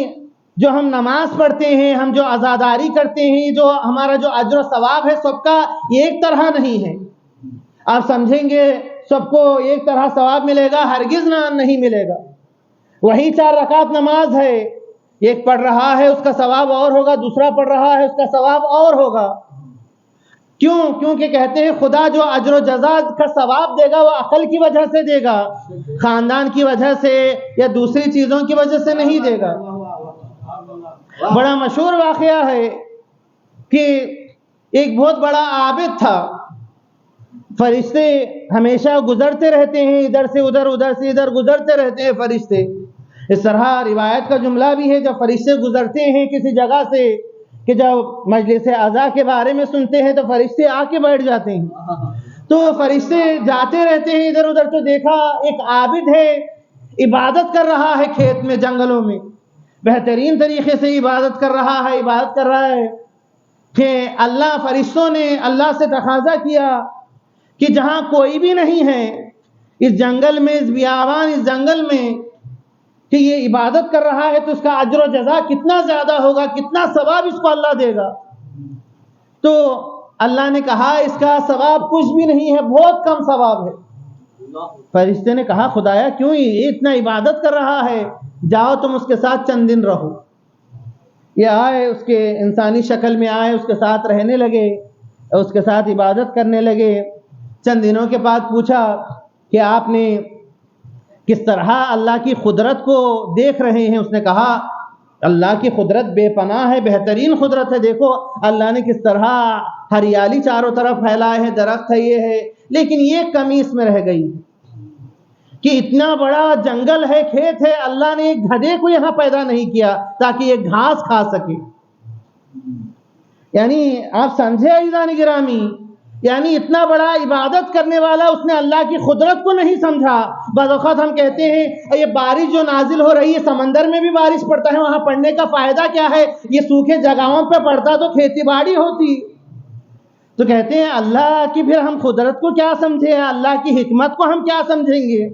جو ہم نماز پڑھتے ہیں، ہم جو عزاداری کرتے ہیں، جو ہمارا جو اجر و ثواب ہے سب کا ایک طرح نہیں ہے۔ آپ سمجھیں گے سب کو ایک طرح ثواب ملے گا، ہرگز نہیں ملے گا۔ وہی 4 رکعت نماز ہے، ایک پڑھ رہا ہے اس کا ثواب اور ہوگا، دوسرا پڑھ رہا ہے اس کا ثواب اور ہوگا۔ کیوں؟ کیونکہ کہتے ہیں خدا جو اجر و جزا کا ثواب دے گا وہ عقل کی وجہ سے دے گا، خاندان کی وجہ سے یا دوسری چیزوں کی وجہ سے نہیں دے گا۔ بڑا مشہور واقعہ ہے کہ ایک بہت بڑا عابد تھا، فرشتے ہمیشہ گزرتے رہتے ہیں، ادھر سے ادھر ادھر سے ادھر گزرتے رہتے ہیں فرشتے۔ اس طرح روایت کا جملہ بھی ہے، جب فرشتے گزرتے ہیں کسی جگہ سے، کہ جب مجلس اعضاء کے بارے میں سنتے ہیں تو فرشتے آ کے بیٹھ جاتے ہیں، تو فرشتے جاتے رہتے ہیں ادھر ادھر، تو دیکھا ایک عابد ہے عبادت کر رہا ہے کھیت میں جنگلوں میں، بہترین طریقے سے عبادت کر رہا ہے کہ اللہ فرشتوں نے اللہ سے تقاضا کیا کہ جہاں کوئی بھی نہیں ہے اس جنگل میں، اس بیابان اس جنگل میں، کہ یہ عبادت کر رہا ہے تو اس کا اجر و جزا کتنا زیادہ ہوگا، کتنا ثواب اس کو اللہ دے گا۔ تو اللہ نے کہا اس کا ثواب کچھ بھی نہیں ہے، بہت کم ثواب ہے۔ فرشتے نے کہا خدایا کیوں، یہ اتنا عبادت کر رہا ہے، جاؤ تم اس کے ساتھ چند دن رہو۔ یہ آئے، اس کے انسانی شکل میں آئے، اس کے ساتھ رہنے لگے، اس کے ساتھ عبادت کرنے لگے۔ چند دنوں کے بعد پوچھا کہ آپ نے کس طرح اللہ کی قدرت کو دیکھ رہے ہیں؟ اس نے کہا اللہ کی قدرت بے پناہ ہے، بہترین قدرت ہے، دیکھو اللہ نے کس طرح ہریالی چاروں طرف پھیلائے ہے، درخت ہے، یہ ہے، لیکن یہ کمی اس میں رہ گئی کہ اتنا بڑا جنگل ہے، کھیت ہے، اللہ نے ایک گدھے کو یہاں پیدا نہیں کیا تاکہ یہ گھاس کھا سکے۔ یعنی آپ سمجھے عزیزان گرامی، یعنی اتنا بڑا عبادت کرنے والا اس نے اللہ کی قدرت کو نہیں سمجھا۔ بعض اوقات ہم کہتے ہیں یہ بارش جو نازل ہو رہی ہے، سمندر میں بھی بارش پڑتا ہے، وہاں پڑنے کا فائدہ کیا ہے؟ یہ سوکھے جگہوں پہ پڑتا تو کھیتی باڑی ہوتی۔ تو کہتے ہیں اللہ کی پھر ہم قدرت کو کیا سمجھیں، اللہ کی حکمت کو ہم کیا سمجھیں گے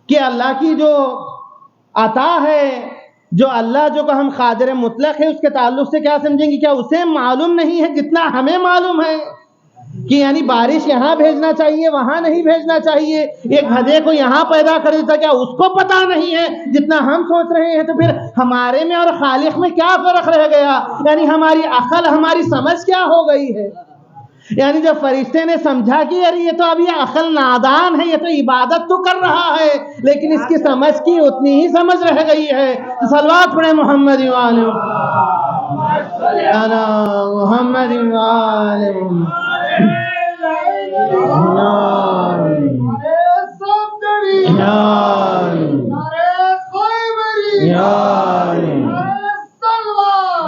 کہ اللہ کی جو عطا ہے، جو اللہ جو کہ ہم قادر مطلق ہے، اس کے تعلق سے کیا سمجھیں گے؟ کیا اسے معلوم نہیں ہے جتنا ہمیں معلوم ہے کہ یعنی بارش یہاں بھیجنا چاہیے وہاں نہیں بھیجنا چاہیے، ایک گدھے کو یہاں پیدا کر دیتا، کیا اس کو پتہ نہیں ہے جتنا ہم سوچ رہے ہیں؟ تو پھر ہمارے میں اور خالق میں کیا فرق رہ گیا؟ یعنی ہماری عقل، ہماری سمجھ کیا ہو گئی ہے؟ یعنی جب فرشتے نے سمجھا کہ یار یہ تو اب یہ عقل نادان ہے، یہ تو عبادت تو کر رہا ہے لیکن اس کی سمجھ کی اتنی ہی سمجھ رہ گئی ہے۔ صلوات پڑھیں محمد وآلہ محمد وآلہ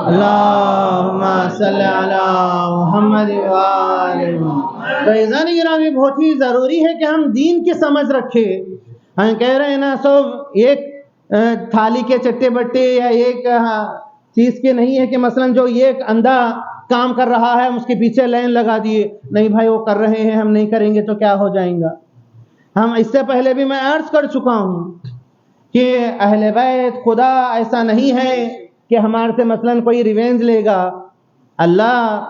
اللہم صلی علی محمد فیضان گرامی، بہت ہی ضروری ہے کہ ہم دین کی سمجھ رکھیں۔ ہم کہہ رہے ہیں نا سب ایک تھالی کے چٹے بٹے یا ایک چیز کے نہیں ہے، کہ مثلا جو ایک اندھا کام کر رہا ہے، ہم اس کے پیچھے لائن لگا دیے، نہیں بھائی وہ کر رہے ہیں ہم نہیں کریں گے تو کیا ہو جائیں گا۔ ہم اس سے پہلے بھی میں عرض کر چکا ہوں کہ اہل بیت خدا ایسا نہیں ہے کہ ہمارے سے مثلاً کوئی ریونج لے گا، اللہ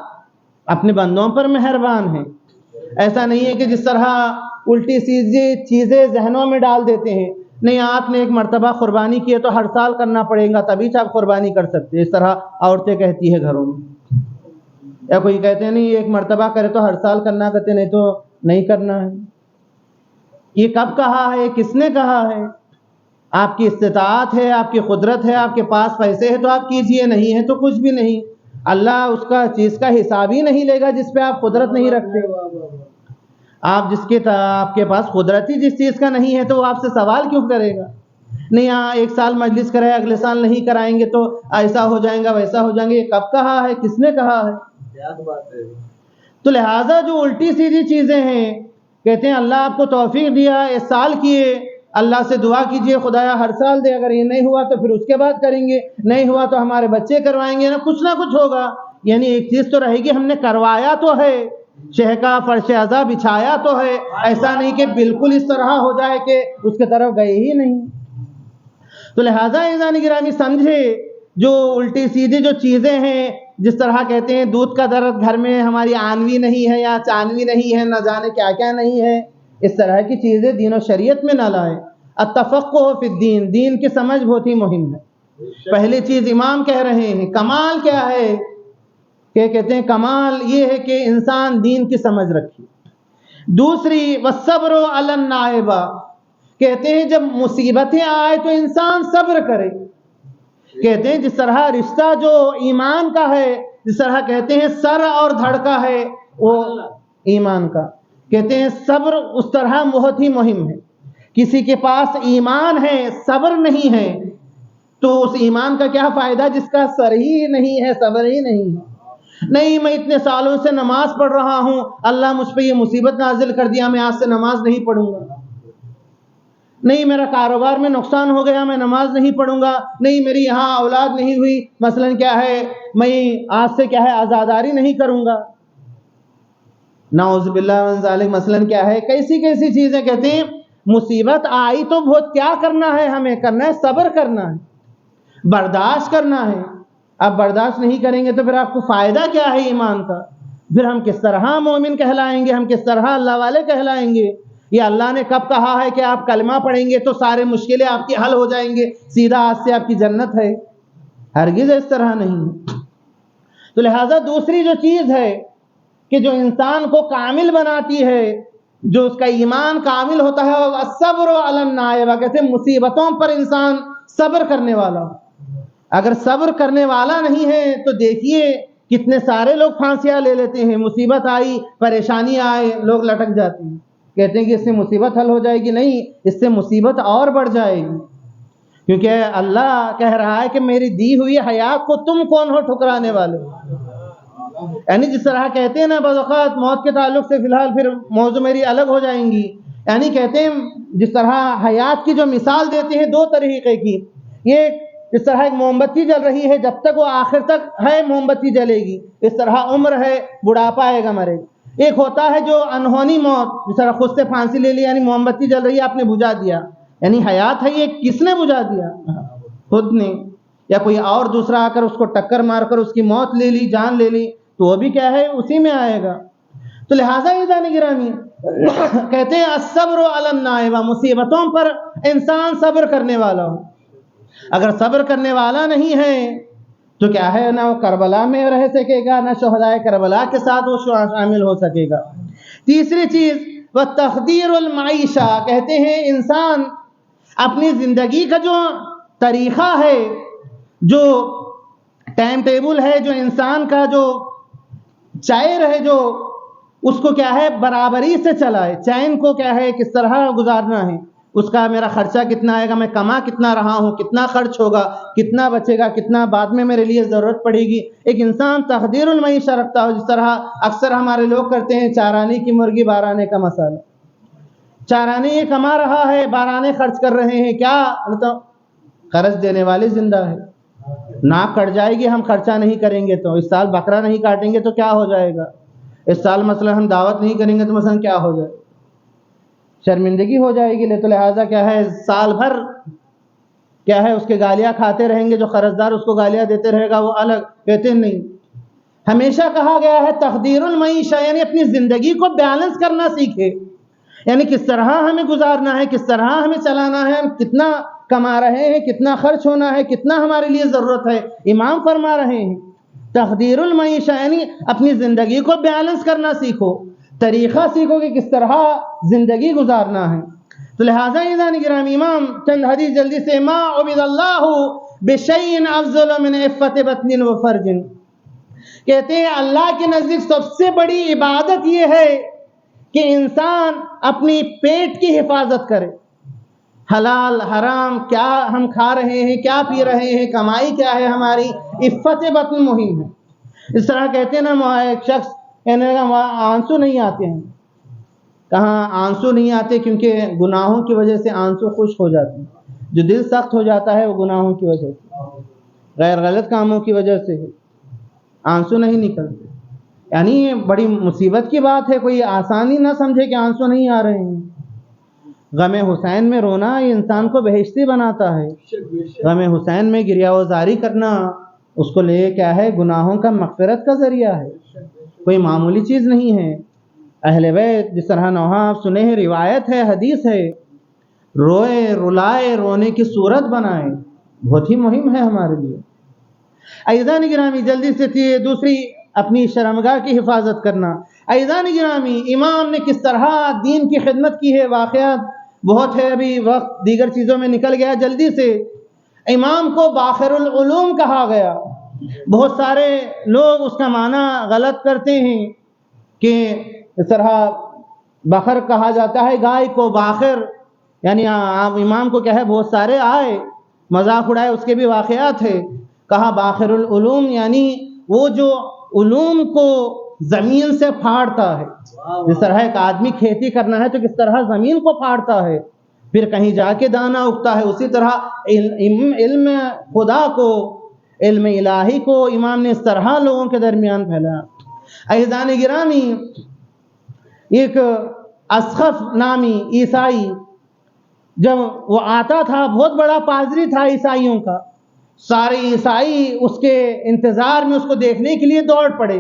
اپنے بندوں پر مہربان ہے۔ ایسا نہیں ہے کہ جس طرح الٹی سیدھی چیزیں ذہنوں میں ڈال دیتے ہیں، نہیں آپ نے ایک مرتبہ قربانی کی ہے تو ہر سال کرنا پڑے گا تبھی آپ قربانی کر سکتے، اس طرح عورتیں کہتی ہے گھروں میں، یا کوئی کہتے ہیں نہیں ایک مرتبہ کرے تو ہر سال کرنا، کہتے نہیں تو نہیں کرنا ہے۔ یہ کب کہا ہے، کس نے کہا ہے؟ آپ کی استطاعت ہے، آپ کی قدرت ہے، آپ کے پاس پیسے ہیں تو آپ کیجئے، نہیں ہے تو کچھ بھی نہیں۔ اللہ اس کا چیز کا حساب ہی نہیں لے گا جس پہ آپ قدرت نہیں رکھتے۔ آپ آپ کے پاس قدرت ہی جس چیز کا نہیں ہے تو وہ آپ سے سوال کیوں کرے گا؟ نہیں ہاں ایک سال مجلس کرائے اگلے سال نہیں کرائیں گے تو ایسا ہو جائے گا ویسا ہو جائیں گے، یہ کب کہا ہے، کس نے کہا ہے؟ تو لہٰذا جو الٹی سیدھی چیزیں ہیں، کہتے ہیں اللہ آپ کو توفیق دیا اس سال کیے، اللہ سے دعا کیجئے خدایا ہر سال دے، اگر یہ نہیں ہوا تو پھر اس کے بعد کریں گے، نہیں ہوا تو ہمارے بچے کروائیں گے، کچھ نہ کچھ ہوگا۔ یعنی ایک چیز تو رہے گی، ہم نے کروایا تو ہے، شہ کا فرش عزا بچھایا تو ہے، ایسا نہیں کہ بالکل اس طرح ہو جائے کہ اس کے طرف گئے ہی نہیں۔ تو لہٰذا عزیزان گرامی سمجھے، جو الٹی سیدھی جو چیزیں ہیں، جس طرح کہتے ہیں دودھ کا درد گھر میں ہماری آنوی نہیں ہے یا چانوی نہیں ہے، نہ جانے کیا کیا نہیں ہے، اس طرح کی چیزیں دین و شریعت میں نہ لائیں۔ التفقہ فی الدین، دین کی سمجھ بہت ہی مہم ہے۔ پہلی چیز امام کہہ رہے ہیں، کمال کیا ہے کہ کہتے ہیں کمال یہ ہے کہ انسان دین کی سمجھ رکھے۔ دوسری والصبر علی النائبہ، کہتے ہیں جب مصیبتیں آئے تو انسان صبر کرے۔ کہتے ہیں جس طرح رشتہ جو ایمان کا ہے، جس طرح کہتے ہیں سر اور دھڑ کا ہے وہ ایمان کا، کہتے ہیں صبر اس طرح بہت ہی مہم ہے۔ کسی کے پاس ایمان ہے صبر نہیں ہے تو اس ایمان کا کیا فائدہ جس کا سر ہی نہیں ہے، صبر ہی نہیں ہے۔ نہیں میں اتنے سالوں سے نماز پڑھ رہا ہوں، اللہ مجھ پہ یہ مصیبت نازل کر دیا، میں آج سے نماز نہیں پڑھوں گا۔ نہیں میرا کاروبار میں نقصان ہو گیا، میں نماز نہیں پڑھوں گا۔ نہیں میری یہاں اولاد نہیں ہوئی، مثلا کیا ہے میں آج سے کیا ہے عزاداری نہیں کروں گا، نعوذ باللہ من ذالک، مثلا کیا ہے کیسی کیسی چیزیں۔ کہتے ہیں مصیبت آئی تو بہت کیا کرنا ہے، ہمیں کرنا ہے صبر کرنا ہے، برداشت کرنا ہے۔ آپ برداشت نہیں کریں گے تو پھر آپ کو فائدہ کیا ہے ایمان کا؟ پھر ہم کس طرح مومن کہلائیں گے، ہم کس طرح اللہ والے کہلائیں گے؟ یہ اللہ نے کب کہا ہے کہ آپ کلمہ پڑھیں گے تو سارے مشکلیں آپ کی حل ہو جائیں گے، سیدھا آج سے آپ کی جنت ہے؟ ہرگز اس طرح نہیں۔ تو لہٰذا دوسری جو چیز ہے کہ جو انسان کو کامل بناتی ہے، جو اس کا ایمان کامل ہوتا ہے، وہ الصبر علی النائبہ، کہتے ہیں مصیبتوں پر انسان صبر کرنے والا ہو۔ اگر صبر کرنے والا نہیں ہے تو دیکھیے کتنے سارے لوگ پھانسیاں لے لیتے ہیں، مصیبت آئی پریشانی آئے لوگ لٹک جاتے ہیں، کہتے ہیں کہ اس سے مصیبت حل ہو جائے گی، نہیں اس سے مصیبت اور بڑھ جائے گی، کیونکہ اللہ کہہ رہا ہے کہ میری دی ہوئی حیات کو تم کون ہو ٹھکرانے والے۔ یعنی جس طرح کہتے ہیں نا بعض اوقات موت کے تعلق سے فی الحال پھر موضوع میری الگ ہو جائیں گی، یعنی کہتے ہیں جس طرح حیات کی جو مثال دیتے ہیں دو طریقے کی، یہ اس طرح ایک موم بتی جل رہی ہے، جب تک وہ آخر تک ہے موم بتی جلے گی، اس طرح عمر ہے بڑھاپا آئے گا مرے گا۔ ایک ہوتا ہے جو انہونی موت، جس طرح خود سے پھانسی لے لی، یعنی موم بتی جل رہی ہے آپ نے بجھا دیا، یعنی حیات ہے یہ کس نے بجھا دیا؟ خود نے، یا کوئی اور دوسرا آ کر اس کو ٹکر مار کر اس کی موت لے لی، جان لے لی، تو وہ بھی کیا ہے اسی میں آئے گا۔ تو لہٰذا عزیزان گرامی کہتے ہیں الصبر علی النائبہ، مصیبتوں پر انسان صبر کرنے والا ہو۔ اگر صبر کرنے والا نہیں ہے تو کیا ہے نہ وہ کربلا میں رہ سکے گا، نہ شہدائے کربلا کے ساتھ وہ شامل ہو سکے گا۔ تیسری چیز وتقدیر المعیشہ، کہتے ہیں انسان اپنی زندگی کا جو طریقہ ہے، جو ٹائم ٹیبل ہے، جو انسان کا جو چائر ہے، جو اس کو کیا ہے برابری سے چلائے، چین کو کیا ہے کس طرح گزارنا ہے، اس کا میرا خرچہ کتنا آئے گا، میں کما کتنا رہا ہوں، کتنا خرچ ہوگا، کتنا بچے گا، کتنا بعد میں میرے لیے ضرورت پڑے گی۔ ایک انسان تقدیر المعیشہ رکھتا ہو، جس طرح اکثر ہمارے لوگ کرتے ہیں چارانے کی مرغی بارانے کا مسئلہ، چارانے یہ کما رہا ہے، بارانے خرچ کر رہے ہیں، کیا مطلب قرض دینے والی زندہ ہے، ناک کٹ جائے گی ہم خرچہ نہیں کریں گے تو، اس سال بکرا نہیں کاٹیں گے تو کیا ہو جائے گا، اس سال مثلا ہم دعوت نہیں کریں گے تو مثلا کیا ہو جائے، شرمندگی ہو جائے گی. تو لہٰذا کیا ہے سال بھر کیا ہے اس کے گالیاں کھاتے رہیں گے، جو قرض دار اس کو گالیاں دیتے رہے گا وہ الگ. کہتے نہیں، ہمیشہ کہا گیا ہے تقدیر المعیشہ، یعنی اپنی زندگی کو بیلنس کرنا سیکھے، یعنی کس طرح ہمیں گزارنا ہے، کس طرح ہمیں چلانا ہے، ہم کتنا کما رہے ہیں، کتنا خرچ ہونا ہے، کتنا ہمارے لیے ضرورت ہے. امام فرما رہے ہیں تقدیر المعیشہ، یعنی اپنی زندگی کو بیلنس کرنا سیکھو، طریقہ سیکھو کہ کس طرح زندگی گزارنا ہے. تو لہٰذا عزیزان گرامی امام چند حدیث جلدی سے، ما عبد اللہ بشیء افضل من عفت بطن و فرج، کہتے ہیں اللہ کے نزدیک سب سے بڑی عبادت یہ ہے کہ انسان اپنی پیٹ کی حفاظت کرے، حلال حرام کیا ہم کھا رہے ہیں، کیا پی رہے ہیں، کمائی کیا ہے ہماری، عفت بطن مہم ہے. اس طرح کہتے ہیں نا ایک شخص کہنے لگا آنسو نہیں آتے ہیں، کہاں آنسو نہیں آتے کیونکہ گناہوں کی وجہ سے آنسو خشک ہو جاتے ہیں، جو دل سخت ہو جاتا ہے وہ گناہوں کی وجہ سے، غیر غلط کاموں کی وجہ سے آنسو نہیں نکلتے. یعنی یہ بڑی مصیبت کی بات ہے، کوئی آسانی نہ سمجھے کہ آنسو نہیں آ رہے ہیں. غم حسین میں رونا یہ انسان کو بہشتی بناتا ہے، غم حسین میں گریہ وزاری کرنا اس کو لے کیا ہے گناہوں کا مغفرت کا ذریعہ ہے، کوئی معمولی چیز نہیں ہے. اہل بیت جس طرح نوحہ آپ سنے ہیں، روایت ہے، حدیث ہے، روئے رلائے رونے کی صورت بنائے، بہت ہی مہم ہے ہمارے لیے. عزیزان گرامی جلدی سے دوسری اپنی شرمگاہ کی حفاظت کرنا. عزیزان گرامی امام نے کس طرح دین کی خدمت کی ہے، واقعات بہت ہے، ابھی وقت دیگر چیزوں میں نکل گیا. جلدی سے امام کو باخر العلوم کہا گیا. بہت سارے لوگ اس کا معنی غلط کرتے ہیں کہ اس طرح بخر کہا جاتا ہے گائے کو، باخر یعنی امام کو کیا ہے بہت سارے آئے مذاق اڑائے، اس کے بھی واقعات ہے. کہا باخر العلوم یعنی وہ جو علوم کو زمین سے پھاڑتا ہے، جس طرح ایک آدمی کھیتی کرنا ہے تو کس طرح زمین کو پھاڑتا ہے پھر کہیں جا کے دانا اگتا ہے، اسی طرح علم خدا کو، علم الہی کو امام نے اس طرح لوگوں کے درمیان پھیلایا. عزیزان گرامی ایک اسخف نامی عیسائی جب وہ آتا تھا، بہت بڑا پادری تھا عیسائیوں کا، سارے عیسائی اس کے انتظار میں اس کو دیکھنے کے لیے دوڑ پڑے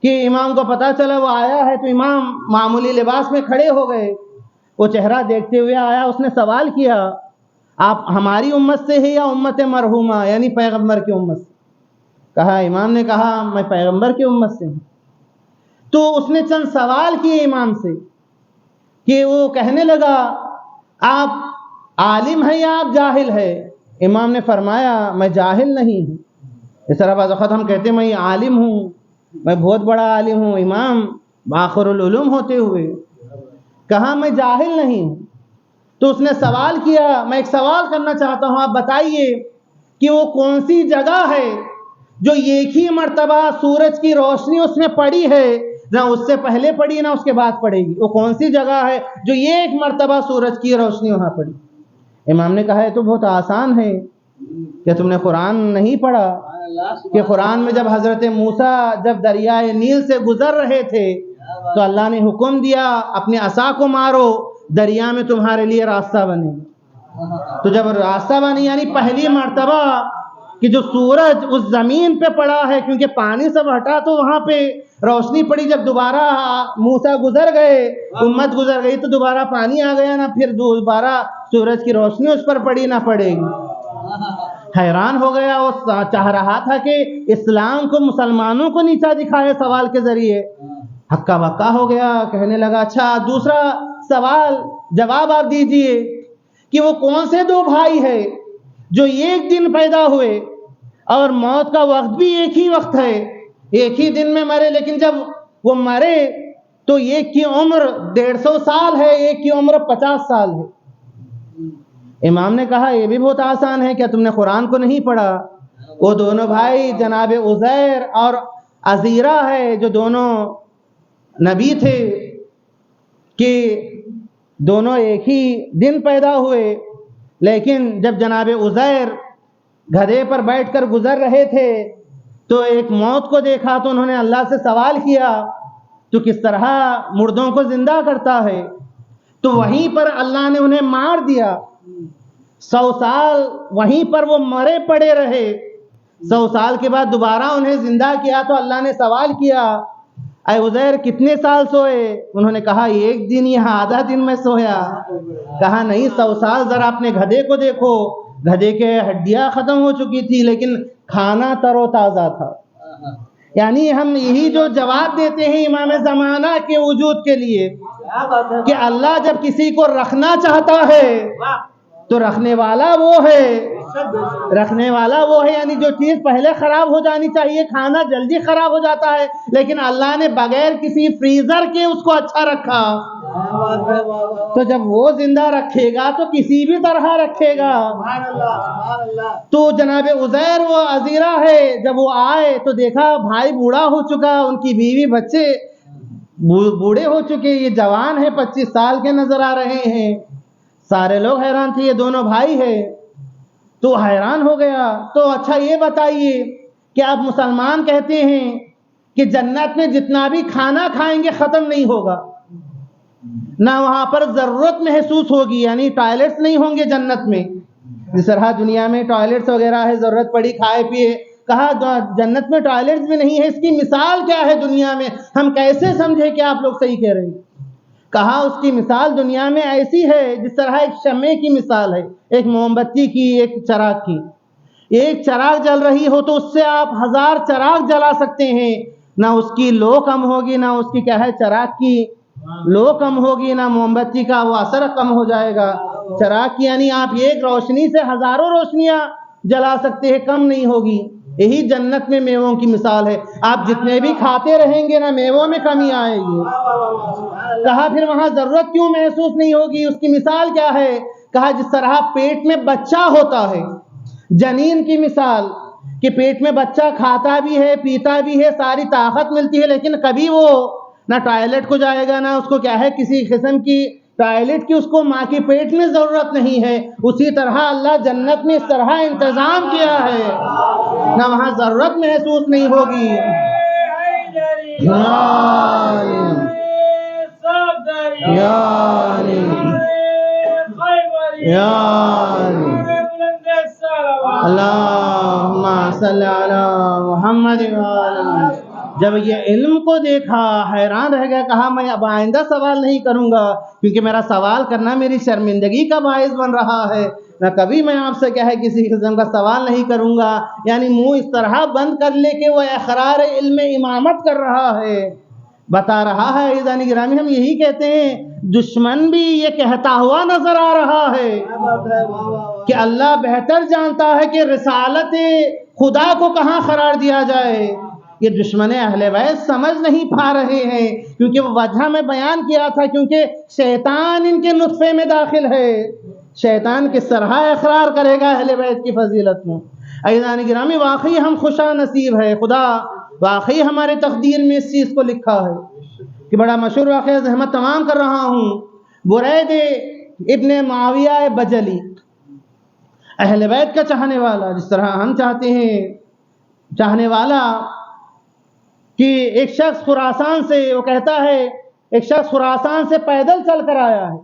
کہ امام کو پتہ چلا وہ آیا ہے. تو امام معمولی لباس میں کھڑے ہو گئے، وہ چہرہ دیکھتے ہوئے آیا. اس نے سوال کیا آپ ہماری امت سے ہیں یا امت مرحومہ یعنی پیغمبر کی امت سے؟ کہا امام نے کہا میں پیغمبر کی امت سے ہوں. تو اس نے چند سوال کیے امام سے کہ وہ کہنے لگا آپ عالم ہیں یا آپ جاہل ہیں؟ امام نے فرمایا میں جاہل نہیں ہوں. اس طرح بعض وقت ہم کہتے ہیں میں عالم ہوں، میں بہت بڑا عالم ہوں. امام باخر العلوم ہوتے ہوئے کہا میں جاہل نہیں ہوں. تو اس نے سوال کیا میں ایک سوال کرنا چاہتا ہوں، آپ بتائیے کہ وہ کون سی جگہ ہے جو ایک ہی مرتبہ سورج کی روشنی اس میں پڑی ہے، نہ اس سے پہلے پڑی نہ اس کے بعد پڑے گی؟ وہ کون سی جگہ ہے جو ایک مرتبہ سورج کی روشنی وہاں پڑی؟ امام نے کہا یہ تو بہت آسان ہے، کہ تم نے قرآن نہیں پڑھا کہ قرآن میں جب حضرت موسیٰ جب دریائے نیل سے گزر رہے تھے تو اللہ نے حکم دیا اپنے عصا کو مارو، دریا میں تمہارے لیے راستہ بنے. تو جب راستہ بنے یعنی پہلی مرتبہ کہ جو سورج اس زمین پہ پڑا ہے، کیونکہ پانی سب ہٹا تو وہاں پہ روشنی پڑی. جب دوبارہ موسیٰ گزر گئے، امت گزر گئی تو دوبارہ پانی آ گیا، نہ پھر دوبارہ سورج کی روشنی اس پر پڑی نہ پڑے گی. حیران ہو گیا، وہ چاہ رہا تھا کہ اسلام کو مسلمانوں کو نیچا دکھائے سوال کے ذریعے. ہکا بکا ہو گیا، کہنے لگا اچھا دوسرا سوال جواب آپ دیجئے کہ وہ کون سے دو بھائی ہے جو ایک دن پیدا ہوئے اور موت کا وقت بھی ایک ہی وقت ہے، ایک ہی دن میں مرے، لیکن جب وہ مرے تو ایک کی عمر 150 سال ہے، ایک کی عمر 50 سال ہے. امام نے کہا یہ بھی بہت آسان ہے، کیا تم نے قرآن کو نہیں پڑھا؟ وہ دونوں بھائی جناب عزیر اور عزیرہ ہے، جو دونوں نبی تھے، کہ دونوں ایک ہی دن پیدا ہوئے، لیکن جب جناب عزیر گدھے پر بیٹھ کر گزر رہے تھے تو ایک موت کو دیکھا تو انہوں نے اللہ سے سوال کیا تو کس طرح مردوں کو زندہ کرتا ہے؟ تو وہیں پر اللہ نے انہیں مار دیا، 100 سال وہیں پر وہ مرے پڑے رہے۔ 100 سال کے بعد دوبارہ انہیں زندہ کیا تو اللہ نے سوال کیا اے عزیر کتنے سال سوئے؟ انہوں نے کہا 1 دن یا آدھا دن میں سویا۔ کہا نہیں 100 سال، ذرا اپنے گدھے کو دیکھو، گدھے کے ہڈیاں ختم ہو چکی تھی لیکن کھانا تر و تازہ تھا۔ یعنی ہم یہی جو جواب دیتے ہیں امام زمانہ کے وجود کے لیے کہ اللہ جب کسی کو رکھنا چاہتا ہے تو رکھنے والا وہ ہے، رکھنے والا وہ ہے۔ یعنی جو چیز پہلے خراب ہو جانی چاہیے، کھانا جلدی خراب ہو جاتا ہے، لیکن اللہ نے بغیر کسی فریزر کے اس کو اچھا رکھا۔ تو جب وہ زندہ رکھے گا تو کسی بھی طرح رکھے گا۔ تو جناب عزیر وہ عذیرہ ہے، جب وہ آئے تو دیکھا بھائی بوڑھا ہو چکا، ان کی بیوی بچے بوڑھے ہو چکے، یہ جوان ہے 25 سال کے نظر آ رہے ہیں۔ سارے لوگ حیران تھے، یہ دونوں بھائی ہیں۔ تو حیران ہو گیا، تو اچھا یہ بتائیے کہ آپ مسلمان کہتے ہیں کہ جنت میں جتنا بھی کھانا کھائیں گے ختم نہیں ہوگا، نہ وہاں پر ضرورت محسوس ہوگی، یعنی ٹوائلٹس نہیں ہوں گے جنت میں، جس طرح دنیا میں ٹوائلٹس وغیرہ ہے، ضرورت پڑی کھائے پیے۔ کہا جنت میں ٹوائلٹس بھی نہیں ہے، اس کی مثال کیا ہے دنیا میں، ہم کیسے سمجھے کہ آپ لوگ صحیح کہہ رہے ہیں؟ کہا اس کی مثال دنیا میں ایسی ہے جس طرح ایک شمع کی مثال ہے، ایک موم بتی کی، ایک چراغ کی۔ ایک چراغ جل رہی ہو تو اس سے آپ 1000 چراغ جلا سکتے ہیں، نہ اس کی لو کم ہوگی، نہ اس کی کیا ہے چراغ کی لو کم ہوگی، نہ موم بتی کا وہ اثر کم ہو جائے گا۔ چراغ کی یعنی آپ ایک روشنی سے ہزاروں روشنیاں جلا سکتے ہیں، کم نہیں ہوگی۔ یہی جنت میں میووں کی مثال ہے، آپ جتنے بھی کھاتے رہیں گے نا میووں میں کمی آئے گی۔ کہا پھر وہاں ضرورت کیوں محسوس نہیں ہوگی، اس کی مثال کیا ہے؟ کہا جس طرح پیٹ میں بچہ ہوتا ہے، جنین کی مثال کہ پیٹ میں بچہ کھاتا بھی ہے پیتا بھی ہے، ساری طاقت ملتی ہے، لیکن کبھی وہ نہ ٹوائلٹ کو جائے گا، نہ اس کو کیا ہے کسی قسم کی ٹوائلٹ کی اس کو ماں کے پیٹ میں ضرورت نہیں ہے۔ اسی طرح اللہ جنت میں اس طرح انتظام کیا ہے، نہ وہاں ضرورت محسوس نہیں ہوگی۔ اللہم صلی علی محمد وعلی۔ جب یہ علم کو دیکھا حیران رہ گیا، کہا میں اب آئندہ سوال نہیں کروں گا، کیونکہ میرا سوال کرنا میری شرمندگی کا باعث بن رہا ہے، نہ کبھی میں آپ سے کیا ہے کسی قسم کا سوال نہیں کروں گا۔ یعنی منہ اس طرح بند کر لے کہ وہ اقرار علم امامت کر رہا ہے، بتا رہا ہے۔ عزیزان گرامی ہم یہی کہتے ہیں، دشمن بھی یہ کہتا ہوا نظر آ رہا ہے کہ اللہ بہتر جانتا ہے کہ رسالت خدا کو کہاں قرار دیا جائے۔ یہ دشمن اہل بیت سمجھ نہیں پا رہے ہیں، کیونکہ وہ وجہ میں بیان کیا تھا، کیونکہ شیطان ان کے نطفے میں داخل ہے۔ شیطان کس طرح اقرار کرے گا اہل بیت کی فضیلت میں؟ عزیزان گرامی واقعی ہم خوشا نصیب ہے، خدا واقعی ہمارے تقدیر میں اس چیز کو لکھا ہے کہ بڑا مشہور واقعہ زحمت تمام کر رہا ہوں۔ برید ابن معاویہ بجلی، اہل بیت کا چاہنے والا، جس طرح ہم چاہتے ہیں چاہنے والا، کہ ایک شخص خراسان سے، وہ کہتا ہے ایک شخص خراسان سے پیدل چل کر آیا ہے،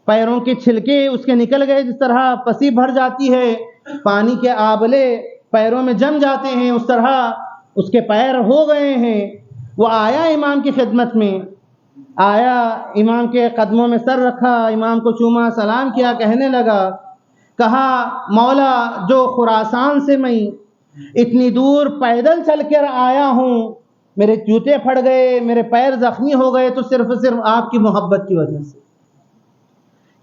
پیروں کے چھلکے اس کے نکل گئے، جس طرح پسی بھر جاتی ہے، پانی کے آبلے پیروں میں جم جاتے ہیں، اس طرح اس کے پیر ہو گئے ہیں۔ وہ آیا امام کی خدمت میں، آیا امام کے قدموں میں سر رکھا، امام کو چوما، سلام کیا، کہنے لگا، کہا مولا جو خراسان سے میں اتنی دور پیدل چل کر آیا ہوں، میرے جوتے پھٹ گئے، میرے پیر زخمی ہو گئے، تو صرف آپ کی محبت کی وجہ سے۔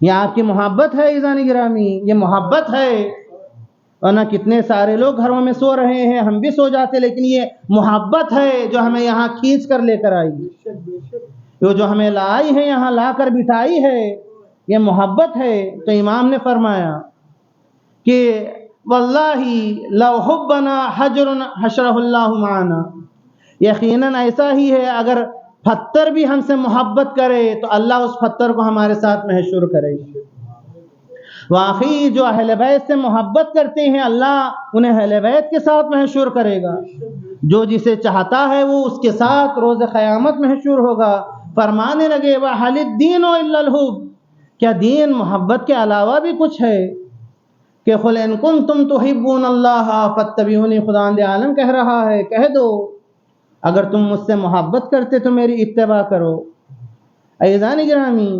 یہ آپ کی محبت ہے عزیزان گرامی، یہ محبت ہے، ورنہ کتنے سارے لوگ گھروں میں سو رہے ہیں، ہم بھی سو جاتے، لیکن یہ محبت ہے جو ہمیں یہاں کھینچ کر لے کر آئی، جو ہمیں لائی ہے یہاں لا کر بٹھائی ہے، یہ محبت ہے۔ تو امام نے فرمایا کہ واللہ لو حبنا حجر حشرہ اللہ معنا، یقیناً ایسا ہی ہے، اگر پتھر بھی ہم سے محبت کرے تو اللہ اس پتھر کو ہمارے ساتھ محشور کرے گا۔ واقعی جو اہل بیت سے محبت کرتے ہیں اللہ انہیں اہل بیت کے ساتھ محشور کرے گا، جو جسے چاہتا ہے وہ اس کے ساتھ روز قیامت محشور ہوگا۔ فرمانے لگے وَحَلِ الدِّينُ إِلَّا الْحُبُّ، کیا دین محبت کے علاوہ بھی کچھ ہے؟ کہ قُلْ إِن كُنتُمْ تُحِبُّونَ اللَّهَ فَاتَّبِعُونِی، خداوند عالم کہہ رہا ہے، کہہ دو اگر تم مجھ سے محبت کرتے تو میری اتباع کرو۔ عزیزان گرامی،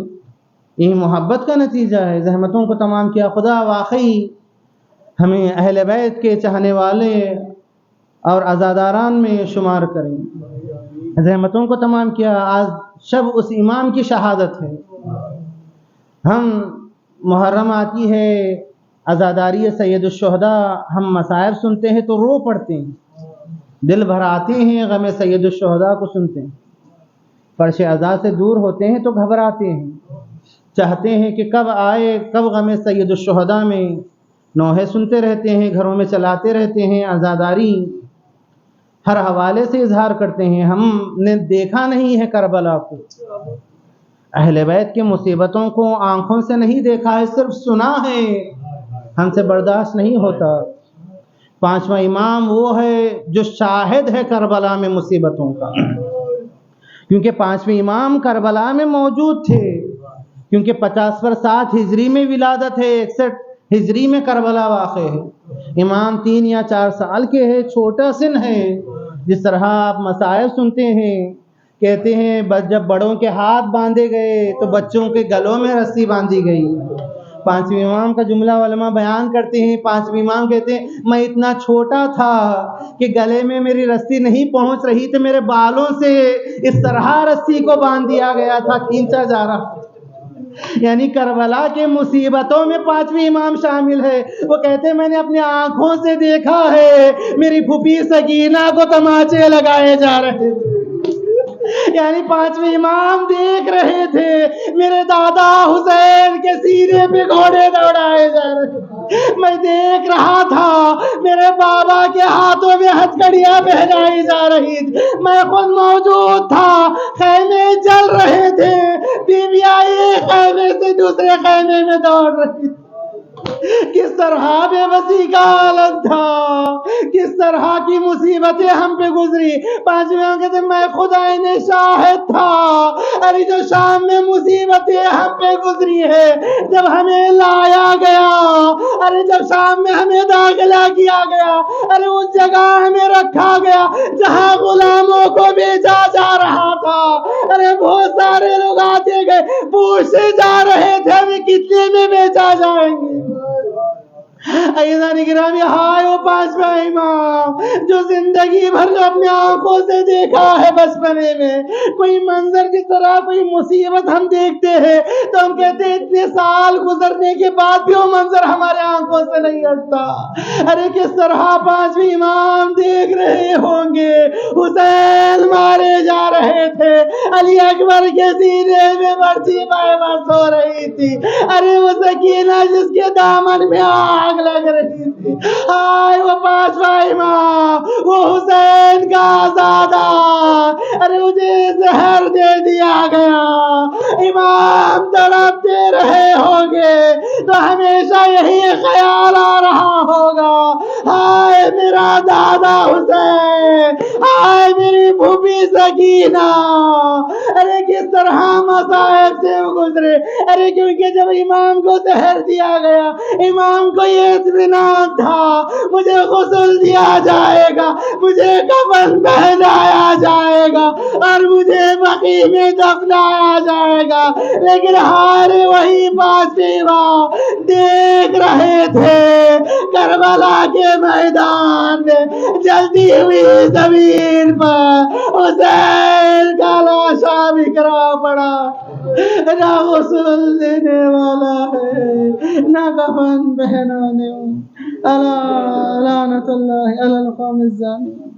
یہ محبت کا نتیجہ ہے، زحمتوں کو تمام کیا خدا واقعی ہمیں اہل بیت کے چاہنے والے اور عزاداران میں شمار کریں۔ زحمتوں کو تمام کیا، آج شب اس امام کی شہادت ہے۔ ہم محرم آتی ہے، عزاداری سید الشہداء، ہم مصائب سنتے ہیں تو رو پڑتے ہیں، دل بھر آتے ہیں، غم سید الشہداء کو سنتے ہیں، فرش عزا سے دور ہوتے ہیں تو گھبراتے ہیں، چاہتے ہیں کہ کب آئے، کب غم سید الشہداء میں نوحے سنتے رہتے ہیں، گھروں میں چلاتے رہتے ہیں، عزاداری ہر حوالے سے اظہار کرتے ہیں۔ ہم نے دیکھا نہیں ہے کربلا کو، اہل بیت کے مصیبتوں کو آنکھوں سے نہیں دیکھا ہے، صرف سنا ہے، ہم سے برداشت نہیں ہوتا۔ پانچواں امام وہ ہے جو شاہد ہے کربلا میں مصیبتوں کا، کیونکہ پانچویں امام کربلا میں موجود تھے، کیونکہ 50 ہجری میں ولادت ہے، 61 ہجری میں کربلا واقع ہے۔ امام 3 یا 4 سال کے ہے، چھوٹا سن ہے۔ جس طرح آپ مصائب سنتے ہیں، کہتے ہیں جب بڑوں کے ہاتھ باندھے گئے تو بچوں کے گلوں میں رسی باندھی گئی۔ پانچویں امام کا جملہ علماء بیان کرتے ہیں، پانچویں امام کہتے ہیں میں اتنا چھوٹا تھا کہ گلے میں میری رسی نہیں پہنچ رہی تھی، میرے بالوں سے اس طرح رسی کو باندھ دیا گیا تھا، کھینچا جا رہا۔ یعنی کربلا کے مصیبتوں میں پانچویں امام شامل ہے۔ وہ کہتے ہیں میں نے اپنی آنکھوں سے دیکھا ہے، میری پھوپھی سکینہ کو تماچے لگائے جا رہے تھے۔ یعنی پانچویں امام دیکھ رہے تھے میرے دادا حسین کے سینے پہ گھوڑے دوڑائے جا رہے تھے، میں دیکھ رہا تھا میرے بابا کے ہاتھوں میں ہتھکڑیاں پہنائی جا رہی تھی، میں خود موجود تھا، خیمے جل رہے تھے، بیویاں ایک خیمے سے دوسرے خیمے میں دوڑ رہی تھی۔ کس طرح بے بسی کا عالم تھا، کس طرح کی مصیبتیں ہم پہ گزری۔ پانچویں کہتے میں خود عین شاہد تھا، ارے جو شام میں مصیبتیں ہم پہ گزری ہے، جب ہمیں لایا گیا، ارے جب شام میں ہمیں داخلہ کیا گیا، ارے اس جگہ ہمیں رکھا گیا جہاں غلاموں کو بیچا جا رہا تھا، ارے بہت سارے لوگ آتے گئے پوچھتے جا رہے تھے ہمیں کتنے میں بیچا جائیں گے۔ عزیزان گرامی، ہائے وہ پانچواں امام جو زندگی بھر جو اپنے آنکھوں سے دیکھا ہے بچپنے میں، کوئی منظر جس طرح کوئی مصیبت ہم دیکھتے ہیں تو ہم کہتے ہیں اتنے سال گزرنے کے بعد بھی وہ منظر ہمارے آنکھوں سے نہیں ہٹتا۔ ارے کس طرح پانچویں امام دیکھ رہے ہوں گے، حسین مارے جا رہے تھے، علی اکبر کے سینے میں برچی بس ہو رہی تھی، ارے وہ سکینہ جس کے دامن میں آگ لگ رہی تھی، آئے وہ پانچواں امام، وہ حسین کا آزادہ، ارے مجھے زہر دے دیا گیا۔ امام تڑپتے رہے ہوں گے تو ہمیشہ یہی خیال آ رہا ہوگا، ہائے میرا دادا حسین، ہائے میری پھوپھی سکینہ، ارے کس طرح مصائب سے گزرے۔ ارے کیونکہ جب امام کو زہر دیا گیا، امام کو یہ اطمینان تھا مجھے غسل دیا جائے گا، مجھے کفن پہنایا جائے گا اور مجھے بقیع میں دفنایا جائے گا، لیکن ہارے وہی پانچویں امام دیکھ رہے تھے کربلا کے میدان میں جلتی ہوئی زمین پر حسین کا لاشا بکھرا پڑا، نہ غسل دینے والا ہے نہ کفن پہنانے والا۔ الا لعنت اللہ علی القوم الظالمین،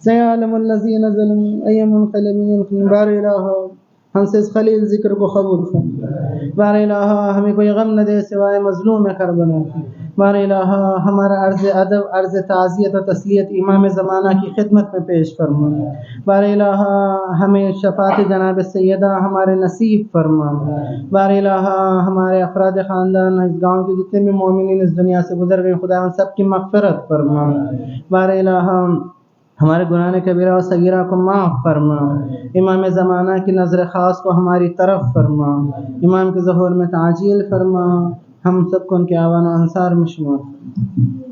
سیعلم الذین ظلموا ای منقلب ینقلبون۔ بار الہ ہم سے اس خلیل ذکر کو قبول کر، بار الہ ہمیں کوئی غم نہ دے سوائے مظلوم کربلا، بار الہ ہمارا عرض ادب عرض تعزیت و تسلیت امام زمانہ کی خدمت میں پیش فرما۔ بار الہ ہمیں شفاعت جناب سیدہ ہمارے نصیب فرما۔ بار الہ ہمارے افراد خاندان اس گاؤں کے جتنے بھی مومنین اس دنیا سے گزر گئے خدا ان سب کی مغفرت فرما۔ بار الہ ہمارے گناہ کبیرہ و صغیرہ کو معاف فرما۔ امام زمانہ کی نظر خاص کو ہماری طرف فرما۔ امام کے ظہور میں تعجیل فرما۔ ہم سب کو ان کے اعوان و انصار میں شمار فرما۔